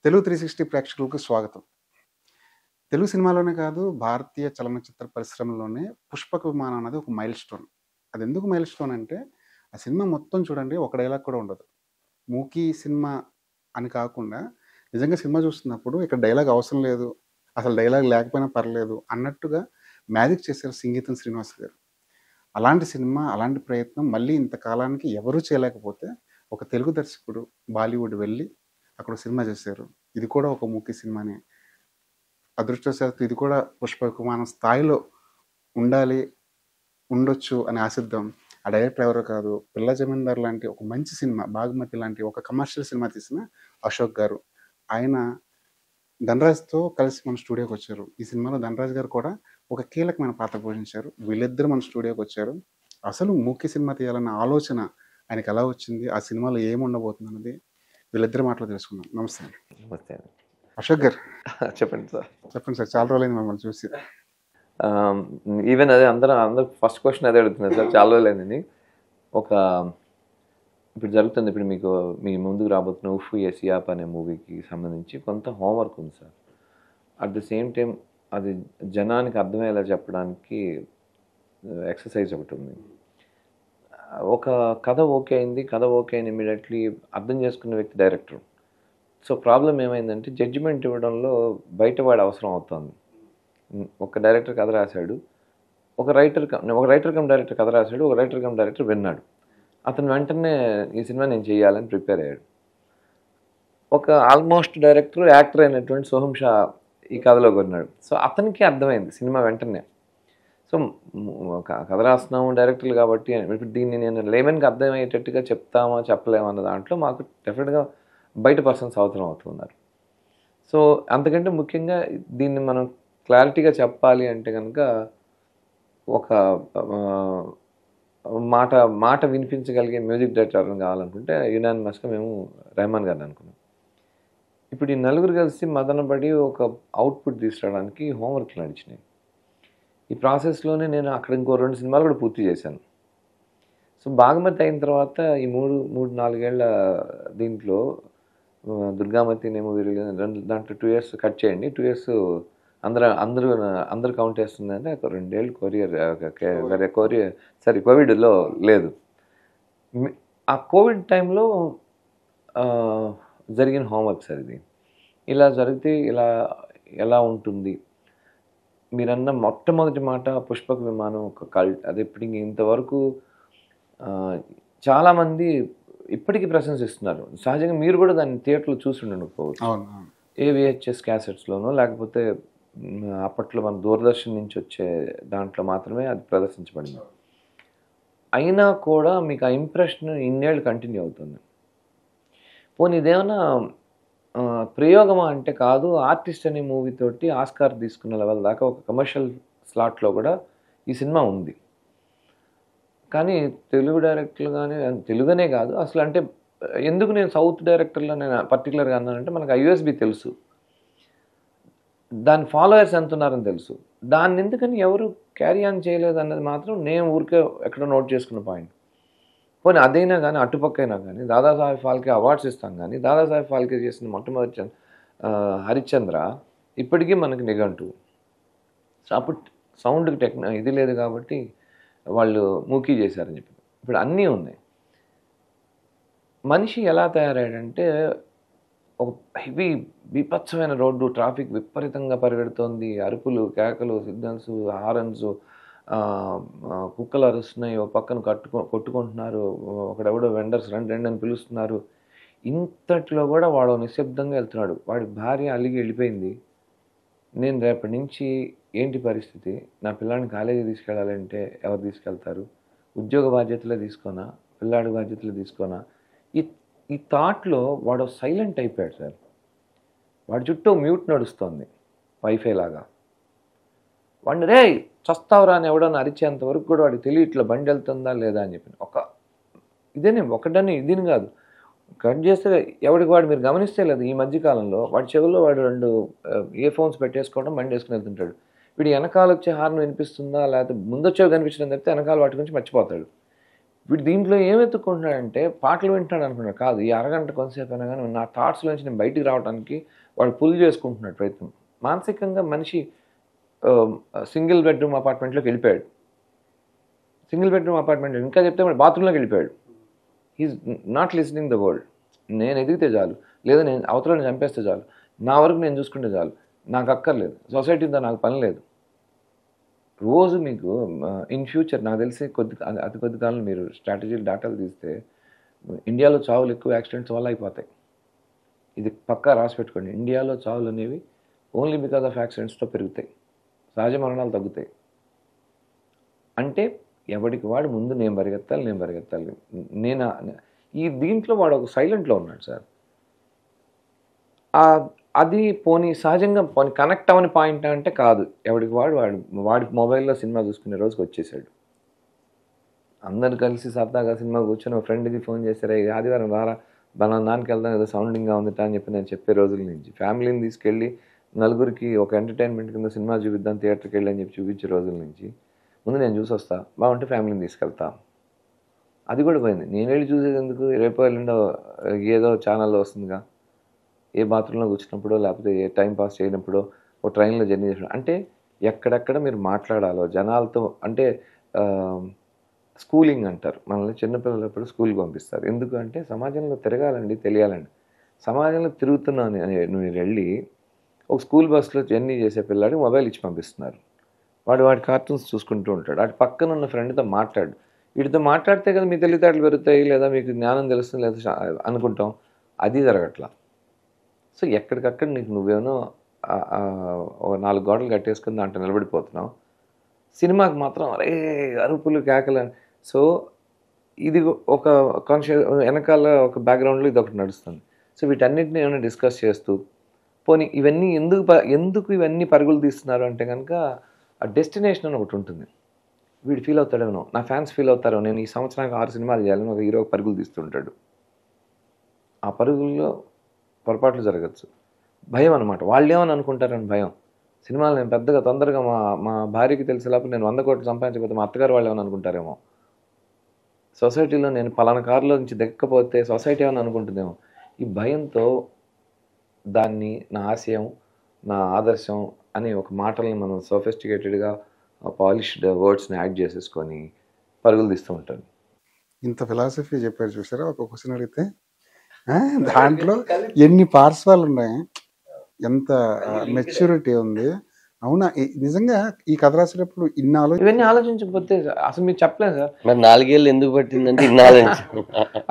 తెలుగు 360 ప్రేక్షకులకు స్వాగతం. తెలుగు సినిమాలోనే కాదు, భారతీయ చలనచిత్ర పరిశ్రమలోనే 'పుష్పక విమానం' అనేది ఒక మైల్ స్టోన్. అదెందుకు మైల్ స్టోన్ అంటే, ఆ సినిమా మొత్తం చూడండి ఒక డైలాగ్ కూడా ఉండదు. 'మూకీ' సినిమా అని కాకుండా, నిజంగా సినిమా చూస్తున్నప్పుడు ఇక్కడ డైలాగ్ అవసరం లేదు, అసలు డైలాగ్ లేకపోయినా పర్లేదు అన్నట్టుగా మ్యాజిక్ చేశారు సంగీతం శ్రీనివాస్ గారు. అలాంటి సినిమా, అలాంటి ప్రయత్నం మళ్ళీ ఇంత కాలానికి ఎవరు చేయలేకపోతే, ఒక తెలుగు దర్శకుడు బాలీవుడ్ వెళ్ళి అక్కడ సినిమా చేశారు. ఇది కూడా ఒక 'మూకీ' సినిమానే. అదృష్టవశాత్తు ఇది కూడా 'పుష్పక విమానం' స్థాయిలో ఉండాలి, ఉండొచ్చు అని ఆశిద్దాం. ఆ డైరెక్టర్ ఎవరో కాదు, 'పిల్ల జమీందార్' లాంటి ఒక మంచి సినిమా, 'బాగ్మతి' లాంటి ఒక కమర్షియల్ సినిమా తీసిన అశోక్ గారు. ఆయన ధనరాజ్‌తో కలిసి మన స్టూడియోకొచ్చారు. ఈ సినిమాలో ధనరాజ్ గారు కూడా ఒక కీలకమైన పాత్ర పోషించారు. వీళ్ళిద్దరూ మన స్టూడియోకొచ్చారు. అసలు 'మూకీ' సినిమా తీయాలన్న ఆలోచన ఆయనకెలా వచ్చింది? ఆ సినిమాలో ఏముండబోతుందన్నది వీళ్ళిద్దరి మాటలో తెలుసుకుందాం. నమస్తే అండి. నమస్తే అండి. అశోక్ గారు చెప్పండి సార్. చెప్పండి సార్. చాలా రోజులైంది మిమ్మల్ని చూసి. ఈవెన్ అదే అందరూ ఫస్ట్ క్వశ్చన్ అదే అడుగుతున్నారు సార్. చాలా రోజులైందని. ఒక ఇప్పుడు జరుగుతుంది, ఇప్పుడు మీకు మీ ముందుకు రాబోతున్న 'ఉఫ్ ఎస్ యాప్' అనే మూవీకి సంబంధించి కొంత హోంవర్క్ ఉంది sir. At the same time అది జనానికి అర్థమయ్యేలా చెప్పడానికి ఎక్సర్సైజ్ ఒకటి ఉంది. ఒక కథ ఓకే అయింది, కథ ఓకే అయిన ఇమీడియట్లీ అర్థం చేసుకున్న వ్యక్తి డైరెక్టర్. సో ప్రాబ్లం ఏమైందంటే జడ్జిమెంట్ ఇవ్వడంలో బయటవాడు అవసరం అవుతుంది. ఒక డైరెక్టర్ కథ రాశాడు, ఒక రైటర్ కమ్ డైరెక్టర్ కథ రాశాడు, ఒక రైటర్ కమ్ డైరెక్టర్ విన్నాడు. అతను వెంటనే ఈ సినిమా నేను చేయాలని ప్రిపేర్ అయ్యాడు. ఒక ఆల్మోస్ట్ డైరెక్టర్, యాక్టర్ అయినటువంటి సోహం షా ఈ కథలో కొన్నాడు. సో అతనికి అర్థమైంది సినిమా వెంటనే. సో కథ రాస్తున్నాము డైరెక్టర్లు కాబట్టి, ఇప్పుడు దీన్ని నేను లేమన్కి అర్థమయ్యేటట్టుగా చెప్తామా చెప్పలేమా అన్న దాంట్లో మాకు డెఫినెట్గా బయట పర్సన్స్ అవసరం అవుతున్నారు. సో అంతకంటే ముఖ్యంగా దీన్ని మనం క్లారిటీగా చెప్పాలి అంటే కనుక ఒక మాట వినిపించగలిగే మ్యూజిక్ డైరెక్టర్ కావాలనుకుంటే యునానిమస్గా మేము రెహమాన్ గారిని అనుకున్నాం. ఇప్పుడు ఈ నలుగురు కలిసి మదనపడి ఒక అవుట్పుట్ తీసుకురావడానికి హోంవర్క్లు నడిచినాయి. ఈ ప్రాసెస్లోనే నేను అక్కడ ఇంకో 2 సినిమాలు కూడా పూర్తి చేశాను. సో బాగ్మతి అయిన తర్వాత ఈ 4 ఏళ్ల దీంట్లో దుర్గామతి నేమో దాంట్లో 2 years కట్ చేయండి. 2 years అందరూ కౌంట్ చేస్తుందంటే 2 ఏళ్ళు కోవిడ్లో లేదు. ఆ కోవిడ్ టైంలో జరిగిన హోంవర్క్ సార్ ఇది. ఇలా జరిగితే ఎలా ఉంటుంది? మీరన్న మొట్టమొదటి మాట 'పుష్పక విమానం' ఒక కల్ట్. అది ఇప్పటికి ఇంతవరకు చాలామంది ఇప్పటికీ ప్రశంసిస్తున్నారు. సహజంగా మీరు కూడా దాన్ని థియేటర్లో చూసి ఉండకపోవచ్చు. VHS క్యాసెట్స్లోనో లేకపోతే అప్పట్లో మన దూరదర్శన్ నుంచి వచ్చే దాంట్లో మాత్రమే అది ప్రదర్శించబడింది. అయినా కూడా మీకు ఆ ఇంప్రెషన్ ఇన్నేళ్ళు కంటిన్యూ అవుతుంది. పోనీ ఇదేమన్నా ప్రయోగమా అంటే కాదు. ఆర్టిస్ట్ అనే మూవీతోటి ఆస్కార్ తీసుకున్న లెవెల్ దాకా ఒక కమర్షియల్ స్లాట్లో కూడా ఈ సినిమా ఉంది. కానీ తెలుగు డైరెక్టర్లు కానీ, తెలుగునే కాదు అసలు, అంటే ఎందుకు నేను సౌత్ డైరెక్టర్లో నేను పర్టికులర్గా అన్నానంటే మనకు IUSB తెలుసు, దాని ఫాలోయర్స్ ఎంత ఉన్నారని తెలుసు. దాన్ని ఎందుకని ఎవరు క్యారీ ఆన్ చేయలేదు అన్నది మాత్రం నేను ఊరికే ఎక్కడో నోట్ చేసుకున్న పాయింట్. పోనీ అదైనా కానీ అటుపక్కైనా కానీ దాదాసాహెబ్ ఫాల్కే అవార్డ్స్ ఇస్తాం కానీ దాదాసాహెబ్ ఫాల్కే చేసిన మొట్టమొదటి హరిశ్చంద్ర ఇప్పటికీ మనకి నిఘంటు. సో అప్పుడు సౌండ్కి ఇది లేదు కాబట్టి వాళ్ళు మూకీ చేశారని చెప్పి. ఇప్పుడు అన్నీ ఉన్నాయి. మనిషి ఎలా తయారయ్యాడంటే ఒక హెవీ బీభత్సమైన రోడ్డు, ట్రాఫిక్ విపరీతంగా పరిగెడుతోంది, అరుపులు, కేకలు, సిగ్నల్స్, హారన్స్, కుక్కలు అరుస్తున్నాయి, ఒక పక్కన కొట్టుకుంటున్నారు, ఒకడెవడో వెండర్స్ రండి అని పిలుస్తున్నారు. ఇంతట్లో కూడా వాడు నిశ్శబ్దంగా వెళ్తున్నాడు. వాడి భార్య అలిగి వెళ్ళిపోయింది. నేను రేపటి నుంచి ఏంటి పరిస్థితి, నా పిల్లాడిని కాలేజీ తీసుకెళ్ళాలంటే ఎవరు తీసుకెళ్తారు, ఉద్యోగ బాధ్యతలే తీసుకోనా, పిల్లాడి బాధ్యతలే తీసుకోనా, ఈ థాట్లో వాడు సైలెంట్ అయిపోయాడు సార్. వాడి చుట్టూ మ్యూట్ నడుస్తోంది వైఫై లాగా. వాడిని రే చస్తావురా అని ఎవడన్నా అరిచేంత వరకు కూడా వాడికి తెలియట్లా బండి వెళ్తుందా లేదా అని చెప్పి. ఒకటని ఇదిని కాదు, కట్ చేస్తే ఎవరికి వాడు మీరు గమనిస్తే లేదు. ఈ మధ్యకాలంలో వాడి చెవుల్లో వాడు 2 ఇయర్ ఫోన్స్ పెట్టేసుకోవడం, బండి వేసుకుని వెళ్తుంటాడు. వీడు వెనకాల వచ్చే హార్న్ వినిపిస్తుందా లేకపోతే ముందొచ్చేవి కనిపించడం తప్పితే వెనకాల వాటి గురించి మర్చిపోతాడు. వీడు దీంట్లో ఏం ఎత్తుకుంటున్నాడంటే పాటలు వింటున్నాడు అనుకున్నాడు, కాదు ఈ అరగంట కొంతసేపు అయినా కానీ నా థాట్స్లోంచి నేను బయటికి రావడానికి వాడు పుల్ చేసుకుంటున్నాడు ప్రయత్నం. మానసికంగా మనిషి సింగిల్ బెడ్రూమ్ అపార్ట్మెంట్లోకి వెళ్ళిపోయాడు. సింగిల్ బెడ్రూమ్ అపార్ట్మెంట్ ఇంకా చెప్తే వాడు బాత్రూంలోకి వెళ్ళిపోయాడు. He's not listening the world. నేను ఎదిగితే చాలు, లేదా నేను అవతలని చంపేస్తే చాలు, నా వరకు నేను చూసుకుంటే చాలు, నాకు అక్కర్లేదు, సొసైటీతో నాకు పని లేదు. రోజు మీకు ఇన్ ఫ్యూచర్ నాకు తెలిసి అతి కొద్ది కాలం మీరు స్ట్రాటజీలు డాటాలు తీస్తే ఇండియాలో చావులు ఎక్కువ యాక్సిడెంట్స్ వల్ల అయిపోతాయి. ఇది పక్కా రాసి పెట్టుకోండి. ఇండియాలో చావులు అనేవి ఓన్లీ బికాస్ ఆఫ్ యాక్సిడెంట్స్తో పెరుగుతాయి, సహజ మరణాలు తగ్గుతాయి. అంటే ఎవడికి వాడు ముందు నేను పరిగెత్తాలి. ఈ దీంట్లో వాడు ఒక సైలెంట్లో ఉన్నాడు సార్. అది పోనీ సహజంగా పోనీ కనెక్ట్ అవ్వని పాయింట్ అంటే కాదు. ఎవడికి వాడి మొబైల్లో సినిమా చూసుకునే రోజుకి వచ్చేసాడు. అందరు కలిసి సరదాగా సినిమా కూర్చొని ఒక ఫ్రెండ్కి ఫోన్ చేశారు, ఆదివారం రారా దానికి వెళ్దాం, ఏదో సౌండింగ్గా ఉందిట అని చెప్పి నేను చెప్పే రోజుల నుంచి, ఫ్యామిలీని తీసుకెళ్ళి నలుగురికి ఒక ఎంటర్టైన్మెంట్ కింద సినిమా చూపిద్దాం థియేటర్కి వెళ్ళి అని చెప్పి చూపించే రోజుల నుంచి, ముందు నేను చూసి వస్తా, బాగుంటే ఫ్యామిలీని తీసుకెళ్తా. అది కూడా పోయింది. నేను వెళ్ళి చూసేది ఎందుకు, రేపు వెళ్ళిండో ఏదో ఛానల్లో వస్తుందిగా, ఏ బాత్రూంలో కూర్చున్నప్పుడో లేకపోతే ఏ టైం పాస్ చేయనప్పుడో ఓ ట్రైన్లో జర్నీ చేసినప్పుడు, అంటే ఎక్కడెక్కడ మీరు మాట్లాడాలో జనాలతో. అంటే స్కూలింగ్ అంటారు, మనల్ని చిన్నపిల్లలప్పుడు స్కూల్కి పంపిస్తారు. ఎందుకు అంటే సమాజంలో తిరగాలండి, తెలియాలండి. సమాజంలో తిరుగుతున్నాను అని మీరు వెళ్ళి ఒక స్కూల్ బస్సులో జర్నీ చేసే పిల్లాడికి మొబైల్ ఇచ్చి పంపిస్తున్నారు. వాడి కార్టూన్స్ చూసుకుంటూ ఉంటాడు. అటు పక్కన ఉన్న ఫ్రెండ్తో మాట్లాడు. వీటితో మాట్లాడితే కదా మీ తెలివితేటలు పెరుగుతాయి, లేదా మీకు జ్ఞానం తెలుస్తుంది, లేదా అనుకుంటాం. అది జరగట్లా. సో ఎక్కడికక్కడ నీకు నువ్వేమో ఒక 4 గోడలు కట్టేసుకుని దాంట్లో నిలబడిపోతున్నావు. సినిమాకి మాత్రం అరే అరుపులు కేకలు. సో ఇది ఒక వెనకాల ఒక బ్యాక్గ్రౌండ్లో ఇది ఒకటి నడుస్తుంది. సో వీటన్నిటిని ఏమైనా డిస్కస్ చేస్తూ పోనీ ఇవన్నీ ఎందుకు ఇవన్నీ పరుగులు తీస్తున్నారు అంటే కనుక ఆ డెస్టినేషన్ అని ఒకటి ఉంటుంది. వీడు ఫీల్ అవుతాడేమో, నా ఫ్యాన్స్ ఫీల్ అవుతారో, నేను ఈ సంవత్సరానికి 6 సినిమాలు చేయాలని ఒక హీరో పరుగులు తీస్తుంటాడు. ఆ పరుగుల్లో పొరపాట్లు జరగచ్చు. భయం అనమాట. వాళ్ళు ఏమని అనుకుంటారని భయం. సినిమాలు నేను పెద్దగా తొందరగా మా భార్యకి తెలిసేలాప నేను 100 కోట్లు సంపాదించకపోతే మా అత్తగారు వాళ్ళు ఏమని అనుకుంటారేమో, సొసైటీలో నేను పలానా కారులో నుంచి దిగకపోతే సొసైటీ ఏమని అనుకుంటుందేమో. ఈ భయంతో దాన్ని నా ఆశయం, నా ఆదర్శం అనే ఒక మాటల్ని మనం సోఫిస్టికేటెడ్గా పాలిష్డ్ వర్డ్స్ని యాడ్ చేసేసుకొని పరుగులు తీస్తూ ఉంటాను. ఇంత ఫిలాసఫీ చెప్పారు చూసారా. ఒక క్వశ్చన్ అడిగితే దాంట్లో ఎన్ని పార్శ్వాలు ఉన్నాయి, ఎంత మెచ్యూరిటీ ఉంది. అవునా, నిజంగా ఈ కథ రాసేటప్పుడు ఇవన్నీ ఆలోచించకపోతే అసలు మీరు చెప్పలేదు సార్. మరి 4 ఏళ్ళు ఎందుకు పట్టిందంటే ఇన్నాళ్ళు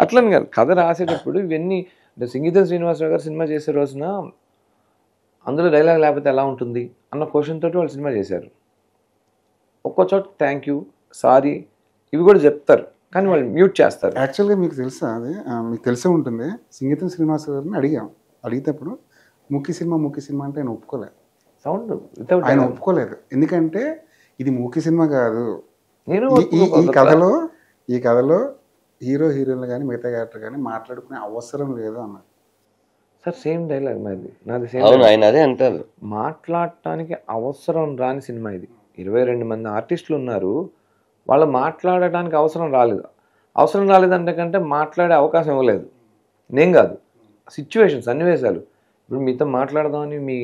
అట్లని కాదు, కథ రాసేటప్పుడు ఇవన్నీ సింగీతం శ్రీనివాసరావు గారు సినిమా చేసే రోజున అందులో డైలాగ్ లేకపోతే ఎలా ఉంటుంది అన్న క్వశ్చన్ తోటి వాళ్ళు సినిమా చేశారు. ఒక్కో చోట థ్యాంక్ యూ, సారీ ఇవి కూడా చెప్తారు, కానీ వాళ్ళు మ్యూట్ చేస్తారు. యాక్చువల్గా మీకు తెలుసా, అది మీకు తెలిసే ఉంటుంది. సంగీతం శ్రీనివాస గారిని అడిగినప్పుడు మూకీ సినిమా అంటే ఆయన ఒప్పుకోలేదు. సౌండ్ ఆయన ఒప్పుకోలేదు. ఎందుకంటే ఇది మూకీ సినిమా కాదు, నేను ఈ కథలో హీరో హీరోయిన్లు కానీ మిగతా క్యారెక్టర్ కానీ మాట్లాడుకునే అవసరం లేదు అన్నారు సార్. సేమ్ డైలాగ్ నాది సేమ్. అవును, ఆయన అదే అంటారు. మాట్లాడటానికి అవసరం రాని సినిమా ఇది. 22 మంది ఆర్టిస్టులు ఉన్నారు, వాళ్ళు మాట్లాడటానికి అవసరం రాలేదంటే కంటే మాట్లాడే అవకాశం ఇవ్వలేదు. నేను కాదు, సిచ్యువేషన్స్, సన్నివేశాలు. ఇప్పుడు మీతో మాట్లాడదామని మీ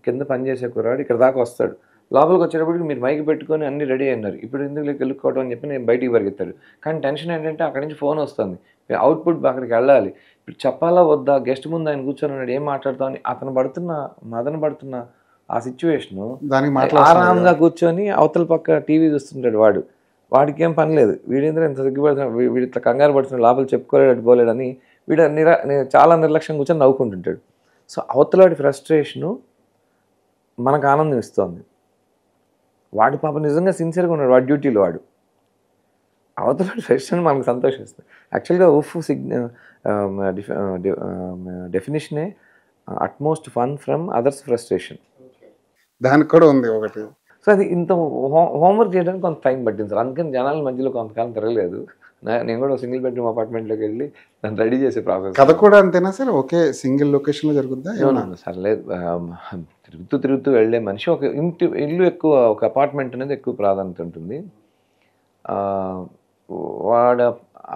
కింద పనిచేసే కుర్రాడు ఇక్కడ దాకా వస్తాడు, లోపలికి వచ్చేటప్పటికి మీరు మైక్ పెట్టుకొని అన్ని రెడీ అయినారు, ఇప్పుడు ఎందుకు వెళ్ళుకోవడం అని చెప్పి నేను బయటికి పరిగెత్తాడు. కానీ టెన్షన్ ఏంటంటే అక్కడి నుంచి ఫోన్ వస్తుంది, అవుట్పుట్ అక్కడికి వెళ్ళాలి, ఇప్పుడు చెప్పాలా వద్దా, గెస్ట్ ముందు ఆయన కూర్చొని ఉన్నాడు, ఏం మాట్లాడతామని మదన పడుతున్న ఆ సిచ్యువేషను ఆరాంగా కూర్చొని అవతల పక్క టీవీ చూస్తుంటాడు వాడికి ఏం పని లేదు. వీడేంద్ర ఎంత సిగ్గుపడుతున్నాడు, వీడి ఇట్లా కంగారు పడుతున్నాడు, లోపల చెప్పుకోలేడని వీడు చాలా నిర్లక్ష్యం కూర్చొని నవ్వుకుంటుంటాడు. సో అవతలాడి ఫ్రస్ట్రేషను మనకు ఆనందం ఇస్తుంది. వాడి పాప నిజంగా సిన్సియర్గా ఉన్నాడు, వాడి డ్యూటీలో వాడు. అవతలాడి ఫ్రస్ట్రేషన్ మనకు సంతోషిస్తుంది. యాక్చువల్గా డెఫినేషనే utmost fun from others frustration. దానికి కూడా ఉంది ఒకటి. సో అది ఇంత హోంవర్క్ చేయడానికి కొంత టైం పట్టింది సార్. అందుకని జనాల మధ్యలో కొంతకాలం తిరగలేదు. నేను కూడా సింగిల్ బెడ్రూమ్ అపార్ట్మెంట్లోకి వెళ్ళి దాన్ని రెడీ చేసే ప్రాసెస్. కథ కూడా అంతేనా సార్? ఒకే సింగిల్ లొకేషన్లో జరుగుతుందా? ఏమన్నా సార్ లేదు, తిరుగుతూ వెళ్ళే మనిషి. ఒక ఇల్లు ఎక్కువ, ఒక అపార్ట్మెంట్ అనేది ఎక్కువ ప్రాధాన్యత ఉంటుంది.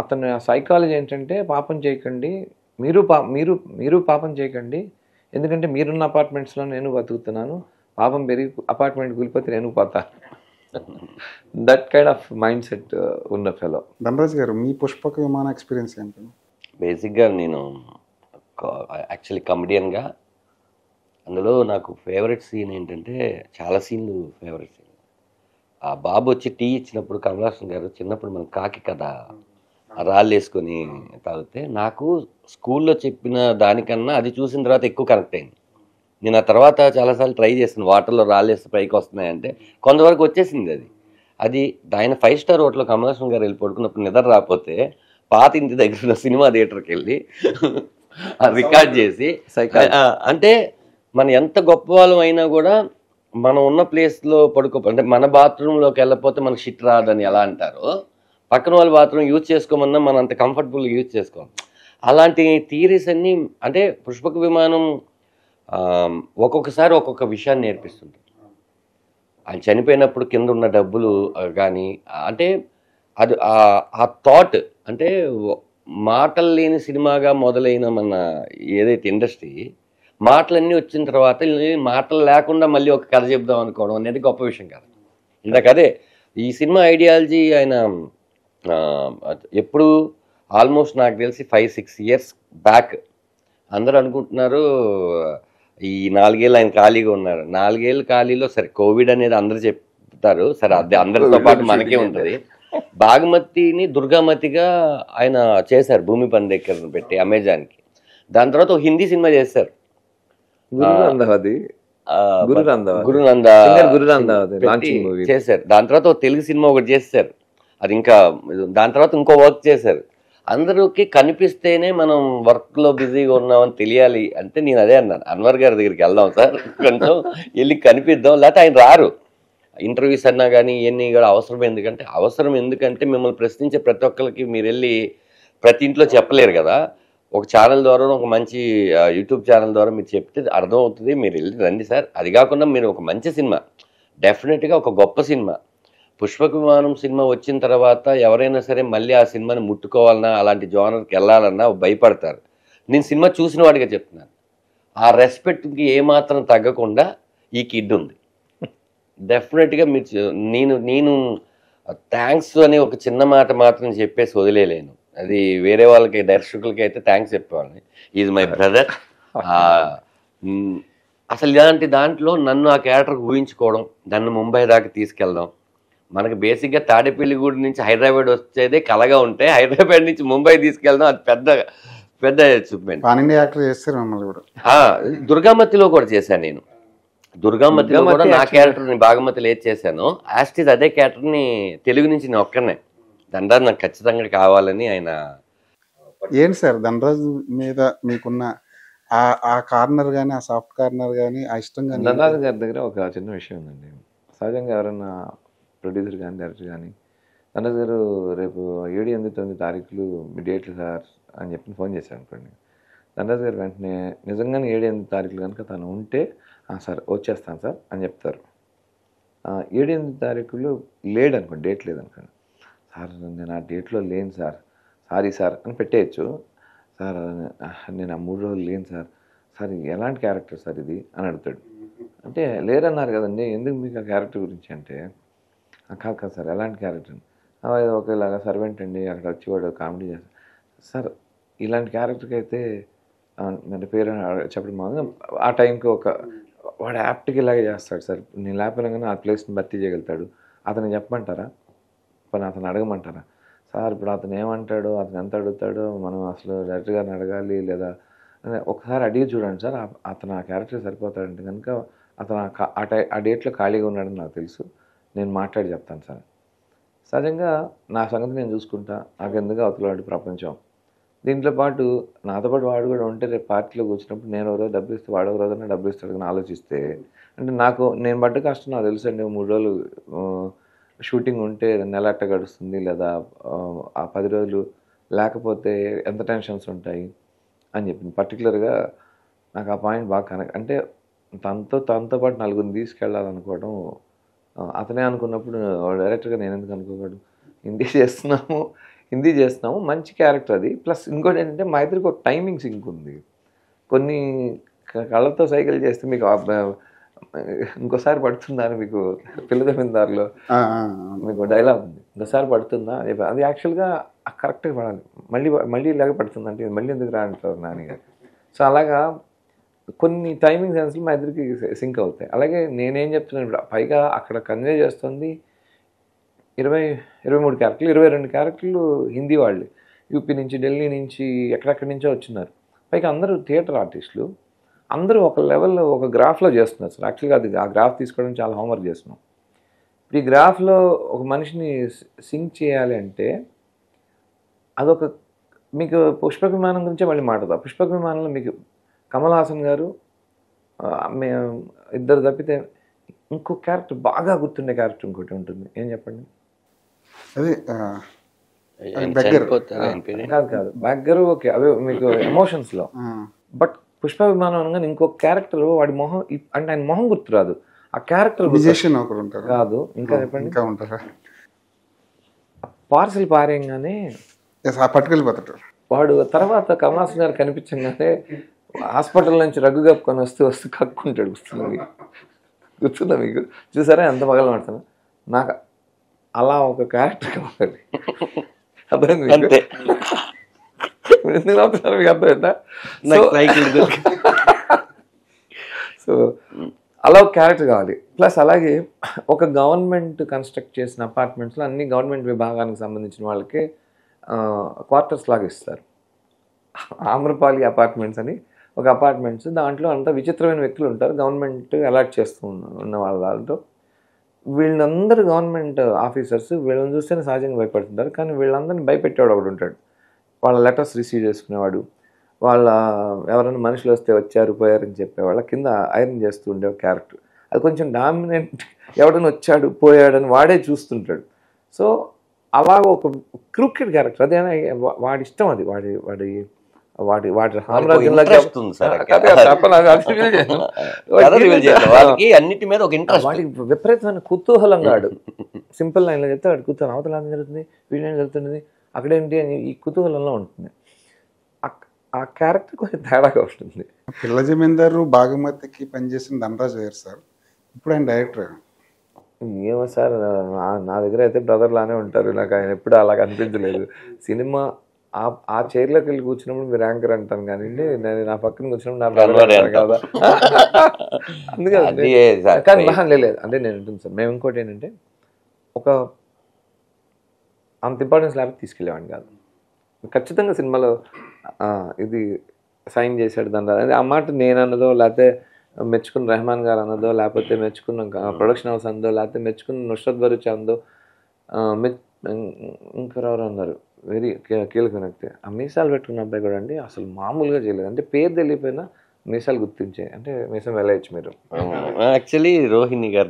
అతని సైకాలజీ ఏంటంటే పాపం చేయకండి, మీరు పాపం చేయకండి, ఎందుకంటే మీరున్న అపార్ట్మెంట్స్లో నేను బతుకుతున్నాను, పాపం పెరిగి అపార్ట్మెంట్ కూలిపోతే నేను పోతాను. That kind of mind set ఉన్న ఫెలో. ధనరాజ్ గారు, మీ పుష్పక విమాన ఎక్స్పీరియన్స్ ఏంటి? బేసిక్గా నేను యాక్చువల్లీ కమెడియన్గా, అందులో నాకు ఫేవరెట్ సీన్ ఏంటంటే, చాలా సీన్లు ఫేవరెట్ సీన్. ఆ బాబు వచ్చి టీ ఇచ్చినప్పుడు కమల్ హాసన్ గారు చిన్నప్పుడు మనం కాకి కదా రాళ్ళు వేసుకొని తాగితే, నాకు స్కూల్లో చెప్పిన దానికన్నా అది చూసిన తర్వాత ఎక్కువ కనెక్ట్ అయింది. నేను ఆ తర్వాత చాలాసార్లు ట్రై చేశాను, వాటర్లో రాళ్ళు వేస్తే పైకి వస్తున్నాయంటే కొంతవరకు వచ్చేసింది. అది ఆయన 5 స్టార్ హోటల్లో కమల్ హాసన్ గారు వెళ్ళి పడుకున్నప్పుడు నిద్ర రాకపోతే పాత ఇంటి దగ్గర ఉన్న సినిమా థియేటర్కి వెళ్ళి రికార్డ్ చేసి, అంటే మనం ఎంత గొప్ప వాళ్ళం అయినా కూడా మనం ఉన్న ప్లేస్లో అంటే మన బాత్రూంలోకి వెళ్ళకపోతే మనకు షిట్ రాదని ఎలా అంటారో, పక్కన వాళ్ళ బాత్రూమ్ యూజ్ చేసుకోమన్నా మనం అంత కంఫర్టబుల్గా యూజ్ చేసుకోం. అలాంటి థియరీస్ అన్నీ అంటే పుష్పక విమానం ఒక్కొక్కసారి ఒక్కొక్క విషయాన్ని నేర్పిస్తుంది. ఆయన చనిపోయినప్పుడు కింద ఉన్న డబ్బులు కానీ, అంటే అది ఆ థాట్, అంటే మాటలు లేని సినిమాగా మొదలైన మన ఏదైతే ఇండస్ట్రీ, మాటలన్నీ వచ్చిన తర్వాత మాటలు లేకుండా మళ్ళీ ఒక కథ చెప్దాం అనుకోవడం అనేది గొప్ప విషయం కాదు. ఇందాక అదే ఈ సినిమా ఐడియాలజీ ఆయన ఎప్పుడు ఆల్మోస్ట్ నాకు తెలిసి 5-6 ఇయర్స్ బ్యాక్ అందరూ అనుకుంటున్నారు ఈ 4 ఏళ్ళు ఆయన ఖాళీగా ఉన్నారు. 4 ఏళ్ళు ఖాళీలో సరే కోవిడ్ అనేది అందరూ చెప్తారు, సరే అది అందరితో పాటు మనకే ఉంటుంది. బాగమతిని దుర్గామతిగా ఆయన చేశారు భూమి పందేకర్ పెట్టి అమెజాన్కి. దాని తర్వాత ఒక హిందీ సినిమా చేశారు, గురునంద చేశారు. దాని తర్వాత ఒక తెలుగు సినిమా ఒకటి చేశారు, అది ఇంకా దాని తర్వాత ఇంకో వర్క్ చేశారు. అందరికి కనిపిస్తేనే మనం వర్క్లో బిజీగా ఉన్నామని తెలియాలి అంటే నేను అదే అన్నాను, అన్వర్ గారి దగ్గరికి వెళ్దాం సార్, కొంచెం వెళ్ళి కనిపిద్దాం, లేకపోతే ఆయన రారు. ఇంటర్వ్యూస్ అన్నా కానీ ఇవన్నీ కూడా అవసరం ఎందుకంటే మిమ్మల్ని ప్రశ్నించే ప్రతి ఒక్కరికి మీరు వెళ్ళి ప్రతి ఇంట్లో చెప్పలేరు కదా. ఒక ఛానల్ ద్వారా, ఒక మంచి యూట్యూబ్ ఛానల్ ద్వారా మీరు చెప్తే అర్థమవుతుంది, మీరు వెళ్ళి రండి సార్. అది కాకుండా మీరు ఒక మంచి సినిమా, డెఫినెట్గా ఒక గొప్ప సినిమా, పుష్పక విమానం సినిమా వచ్చిన తర్వాత ఎవరైనా సరే మళ్ళీ ఆ సినిమాని ముట్టుకోవాలన్నా అలాంటి జోనర్కి వెళ్ళాలన్నా భయపడతారు. నేను సినిమా చూసిన వాడిగా చెప్తున్నాను, ఆ రెస్పెక్ట్కి ఏమాత్రం తగ్గకుండా ఈ కిడ్ ఉంది. డెఫినెట్గా నేను థ్యాంక్స్ అని ఒక చిన్న మాట మాత్రం చెప్పేసి వదిలేలేను. అది వేరే వాళ్ళకి దర్శకులకి అయితే థ్యాంక్స్ చెప్పేవాళ్ళని, ఈజ్ మై బ్రదర్. అసలు ఇలాంటి దాంట్లో నన్ను ఆ క్యారెక్టర్కి ఊహించుకోవడం, నన్ను ముంబై దాకా తీసుకెళ్దాం. మనకి బేసిక్గా తాడేపల్లిగూడి నుంచి హైదరాబాద్ వచ్చేదే కలగా ఉంటే, హైదరాబాద్ నుంచి ముంబై తీసుకెళ్దాం అది పెద్ద అచీవ్మెంట్. దుర్గామతిలో కూడా చేశాను నేను. దుర్గామతిలో కూడా నా క్యారెక్టర్ని బాగమతిలో ఏది చేశాను, యాస్టిజ్ అదే క్యారెక్టర్ని తెలుగు నుంచి నేను ఒక్కనే. ధనరాజ్ నాకు ఖచ్చితంగా కావాలని ఆయన. ఏంటి సార్ ధనరాజ్ మీద మీకున్న ఆ కార్నర్ కానీ, ఆ సాఫ్ట్ కార్నర్ కానీ, ఆ ఇష్టం కానీ? ధనరాజ్ గారి దగ్గర ఒక చిన్న విషయం ఉందండి. సహజంగా ఎవరైనా ప్రొడ్యూసర్ కానీ డైరెక్టర్ కానీ, ధనరాజ్ గారు రేపు 7-8 తారీఖులు మీ డేట్లు సార్ అని చెప్పి ఫోన్ చేశారు అనుకోండి, ధనరాజ్ గారు వెంటనే నిజంగానే 7-8 తారీఖులు కనుక తను ఉంటే సార్ వచ్చేస్తాను సార్ అని చెప్తారు. 7-8 తారీఖులు లేడు అనుకోండి, డేట్ లేదనుకోండి, సార్ నేను ఆ డేట్లో లేను సార్, సారీ సార్ అని పెట్టేయచ్చు. సార్ నేను ఆ 3 రోజులు లేను సార్, సార్ ఎలాంటి క్యారెక్టర్ సార్ ఇది అని అడుగుతాడు. అంటే లేరన్నారు కదండి, ఎందుకు మీకు ఆ క్యారెక్టర్ గురించి అంటే, కాదు సార్ ఎలాంటి క్యారెక్టర్, ఒకేలాగా సర్వెంట్ అండి, అక్కడ వచ్చి వాడు కామెడీ చేస్తాడు సార్, ఇలాంటి క్యారెక్టర్కి అయితే అంటే పేరు చెప్పడం మాత్రం ఆ టైంకి వాడు యాప్ట్కి ఇలాగే చేస్తాడు సార్, నేను లేకపోయినా ఆ ప్లేస్ని భర్తీ చేయగలుగుతాడు, అతను చెప్పమంటారా, పని అతను అడగమంటారా సార్, ఇప్పుడు అతను ఏమంటాడో, అతను ఎంత అడుగుతాడో మనం అసలు డైరెక్టర్ గారిని అడగాలి లేదా ఒకసారి అడిగి చూడండి సార్, అతను ఆ క్యారెక్టర్ సరిపోతాడంటే కనుక అతను ఆ డేట్లో ఖాళీగా ఉన్నాడని నాకు తెలుసు, నేను మాట్లాడి చెప్తాను సార్. సహజంగా నా సంగతి నేను చూసుకుంటా, నాకు ఎందుకు అవతలవాడి ప్రపంచం, దీంట్లో పాటు నాతో పాటు వాడు కూడా ఉంటే రేపు పార్టీలోకి వచ్చినప్పుడు నేను ఒక రోజు డబ్బులు ఇస్తే వాడు ఒక రోజున డబ్బులు ఇస్తాడు అని ఆలోచిస్తే, అంటే నేను పడ్డ కష్టం నాకు తెలుసు అండి. 3 రోజులు షూటింగ్ ఉంటే నెల అట్ట గడుస్తుంది, లేదా ఆ 10 రోజులు లేకపోతే ఎంత టెన్షన్స్ ఉంటాయి అని చెప్పింది. పర్టికులర్గా నాకు ఆ పాయింట్ బాగా కనెక్ట్, అంటే తనతో పాటు నలుగురిని తీసుకెళ్ళాలనుకోవడం అతనే అనుకున్నప్పుడు డైరెక్టర్గా నేను ఎందుకు అనుకోకూడదు, హిందీ చేస్తున్నాము, హిందీ చేస్తున్నాము, మంచి క్యారెక్టర్ అది. ప్లస్ ఇంకోటి ఏంటంటే మా ఇద్దరికి ఒక టైమింగ్ సింక్ ఉంది. కొన్ని కళ్ళతో సైకిల్ చేస్తే మీకు ఇంకోసారి పడుతుందా అని మీకు పిల్ల జమీందారులో మీకు డైలాగ్ ఉంది, ఇంకోసారి పడుతుందా అది యాక్చువల్గా కరెక్ట్గా పడాలి, మళ్ళీ ఇలాగే పడుతుంది అంటే మళ్ళీ ఎందుకు రా అంటారు నాన్నగారు. సో అలాగా కొన్ని టైమింగ్ సెన్స్లు మా ఇద్దరికి సింక్ అవుతాయి. అలాగే నేనేం చెప్తున్నాను ఇప్పుడు, పైగా అక్కడ కన్వే చేస్తుంది 23 క్యారెక్టర్లు, 22 క్యారెక్టర్లు హిందీ వాళ్ళు, యూపీ నుంచి, ఢిల్లీ నుంచి, ఎక్కడెక్కడి నుంచో వచ్చినారు. పైగా అందరూ థియేటర్ ఆర్టిస్టులు, అందరూ ఒక లెవెల్లో ఒక గ్రాఫ్లో చేస్తున్నారు సార్. యాక్చువల్గా అది ఆ గ్రాఫ్ తీసుకోవడం చాలా హోంవర్క్ చేస్తున్నాం. ఇప్పుడు ఈ గ్రాఫ్లో ఒక మనిషిని సింక్ చేయాలి అంటే అదొక, మీకు పుష్పక విమానం గురించే మళ్ళీ మాట్లాడదాం. పుష్పక విమానంలో మీకు కమల్ హాసన్ గారు ఇద్దరు తప్పితే ఇంకో క్యారెక్టర్ బాగా గుర్తుండే క్యారెక్టర్ ఇంకోటి ఉంటుంది, ఏం చెప్పండి? అదే కాదు బెగ్గరు, ఓకే, అవే మీకు ఎమోషన్స్లో. బట్ పుష్ప విమానం అనగానే ఇంకో క్యారెక్టర్ వాడి మొహం, అంటే ఆయన మొహం గుర్తురాదు, ఆ క్యారెక్టర్ కాదు. ఇంకా చెప్పండి. ఇంకా ఉంటారా? పార్సల్ పారేయంగానే పట్టుకెళ్ళిపోతాడు వాడు. తర్వాత కమల్ హాసన్ గారు కనిపించగానే హాస్పిటల్ నుంచి రగ్గు కప్పుకొని వస్తూ కక్కుంటాడు. గుర్తుందా మీకు? చూసారా ఎంత పగల పడతాను? నాకు అలా ఒక క్యారెక్టర్ కావాలి, అర్థమైంది మీకు? ఎందుకు అవుతున్నారు మీకు అర్థమైందా? సో అలా ఒక క్యారెక్టర్ కావాలి. ప్లస్ అలాగే ఒక గవర్నమెంట్ కన్స్ట్రక్ట్ చేసిన అపార్ట్మెంట్స్లో అన్ని గవర్నమెంట్ విభాగానికి సంబంధించిన వాళ్ళకి క్వార్టర్స్ లాగా ఇస్తారు. ఆమ్రపాలి అపార్ట్మెంట్స్ అని ఒక అపార్ట్మెంట్స్, దాంట్లో అంతా విచిత్రమైన వ్యక్తులు ఉంటారు, గవర్నమెంట్ అలాట్ చేస్తూ ఉన్న వాళ్ళ దాంట్లో. వీళ్ళందరూ గవర్నమెంట్ ఆఫీసర్స్, వీళ్ళని చూస్తేనే సహజంగా భయపడుతుంటారు, కానీ వీళ్ళందరినీ భయపెట్టేవాడు ఒకడు ఉంటాడు. వాళ్ళ లెటర్స్ రిసీవ్ చేసుకునేవాడు, వాళ్ళ ఎవరైనా మనుషులు వస్తే వచ్చారు పోయారని చెప్పేవాళ్ళ కింద ఐరన్ చేస్తూ ఉండే ఒక క్యారెక్టర్. అది కొంచెం డామినెంట్, ఎవడైనా వచ్చాడు పోయాడని వాడే చూస్తుంటాడు. సో అలాగ ఒక క్రూకెడ్ క్యారెక్టర్, అదే వాడి ఇష్టం, అది వాడి వాడి వాడి వాడి అన్నిటి మీద ఒక ఇంట్రెస్ట్, వాడికి విపరీతమైన కుతూహలంగా ఆడు. సింపుల్ లైన్లో చెప్తే వాడి కుతూహలం, అవతల ఏం జరుగుతుంది, వీళ్ళేం జరుగుతుంది, అక్కడేంటి అని ఈ కుతూహలంలో ఉంటుంది. ఆ క్యారెక్టర్ కొంచెం తేడాగా ఉంటుంది. పిల్ల జమీందారు బాగుమతికి పనిచేసిన ధనరాజు గారు సార్, ఇప్పుడు ఆయన డైరెక్టర్. ఏమో సార్, నా దగ్గర అయితే బ్రదర్ లానే ఉంటారు, నాకు ఆయన ఎప్పుడు అలా అనిపించలేదు. సినిమా ఆ చైర్లోకి వెళ్ళి కూర్చున్నప్పుడు మీరు యాంకర్ అంటాను కానీ నేను నా పక్కన కూర్చున్నప్పుడు నా బ్రదర్ కదా, అందుకని. కానీ లేదు అంటే నేను ఉంటుంది సార్. మేము ఇంకోటి ఏంటంటే, ఒక అంత ఇంపార్టెన్స్ లేకపోతే తీసుకెళ్ళేవాడిని కాదు. ఖచ్చితంగా సినిమాలో ఇది సైన్ చేశాడు దాని, ఆ మాట నేను అన్నదో, లేకపోతే మెచ్చుకున్న రెహమాన్ గారు అన్నదో, లేకపోతే మెచ్చుకున్న ప్రొడక్షన్ హౌస్ అందో, లేకపోతే మెచ్చుకున్న నుష్రత్ భరూచ్ అందో, ఇంకెవరు అన్నారు వెరీ కీలక వ్యక్తి, ఆ మీసాలు పెట్టుకున్న అబ్బాయి కూడా అండి అసలు మామూలుగా చేయలేదు. అంటే పేరు తెలియపోయినా మీసాలు గుర్తించే, అంటే మీసం వెళ్ళవచ్చు మీరు. యాక్చువల్లీ రోహిణి గారు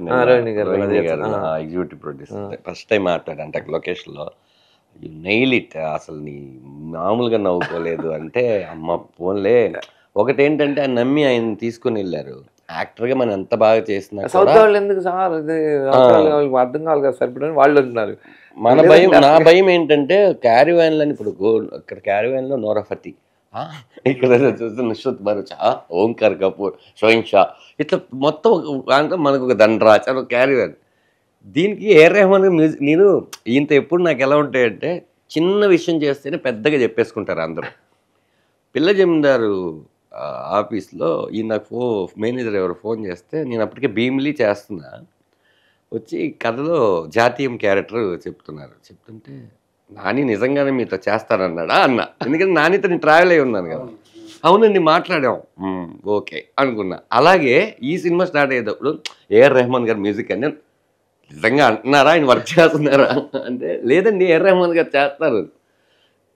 ఎగ్జిక్యూటివ్ ప్రొడ్యూసర్ ఫస్ట్ టైం మాట్లాడంటే లొకేషన్లో, యు నెయిల్ ఇట్, అసలు నీ మామూలుగా నవ్వుకోలేదు అంటే, అమ్మ ఫోన్లే. ఒకటి ఏంటంటే ఆయన నమ్మి ఆయన తీసుకుని వెళ్ళారు. యాక్టర్గా మనం ఎంత బాగా చేసినా సౌత్ వాళ్ళు ఎందుకు సార్ అర్థం కావాలి కదా సార్ ఇప్పుడు వాళ్ళు అంటున్నారు. మన భయం, నా భయం ఏంటంటే క్యారీవాన్లని, ఇప్పుడు ఇక్కడ క్యారీవాన్లో నోరా ఫతి, ఇక్కడ చూస్తే నుష్రత్ భరూచ్, ఓంకార్ కపూర్, షోయిన్ షా, ఇట్లా మొత్తం అంటే మనకు ఒక ధనరాజ్ ఒక క్యారీవాన్. దీనికి ఏఆర్ రెహమాన్ మ్యూజిక్, నేను ఇంత ఎప్పుడు నాకు ఎలా ఉంటాయంటే, చిన్న విషయం చేస్తేనే పెద్దగా చెప్పేసుకుంటారు అందరూ. పిల్ల జమీందారు ఆఫీస్లో ఈయన నాకు మేనేజర్ ఎవరు ఫోన్ చేస్తే, నేను అప్పటికే భీమిలీ చేస్తున్నా, వచ్చి కథలో జాతీయం క్యారెక్టర్ చెప్తుంటే, నాని నిజంగానే మీతో చేస్తానన్నాడా అన్న. ఎందుకంటే నానితో నేను ట్రావెల్ అయి ఉన్నాను కదా. అవునండి మాట్లాడాం, ఓకే అనుకున్నా. అలాగే ఈ సినిమా స్టార్ట్ అయ్యేటప్పుడు ఏఆర్ రెహమాన్ గారు మ్యూజిక్ అని నిజంగా అంటున్నారా, ఆయన వర్క్ చేస్తున్నారా అంటే, లేదండి ఏఆర్ రెహమాన్ గారు చేస్తారు.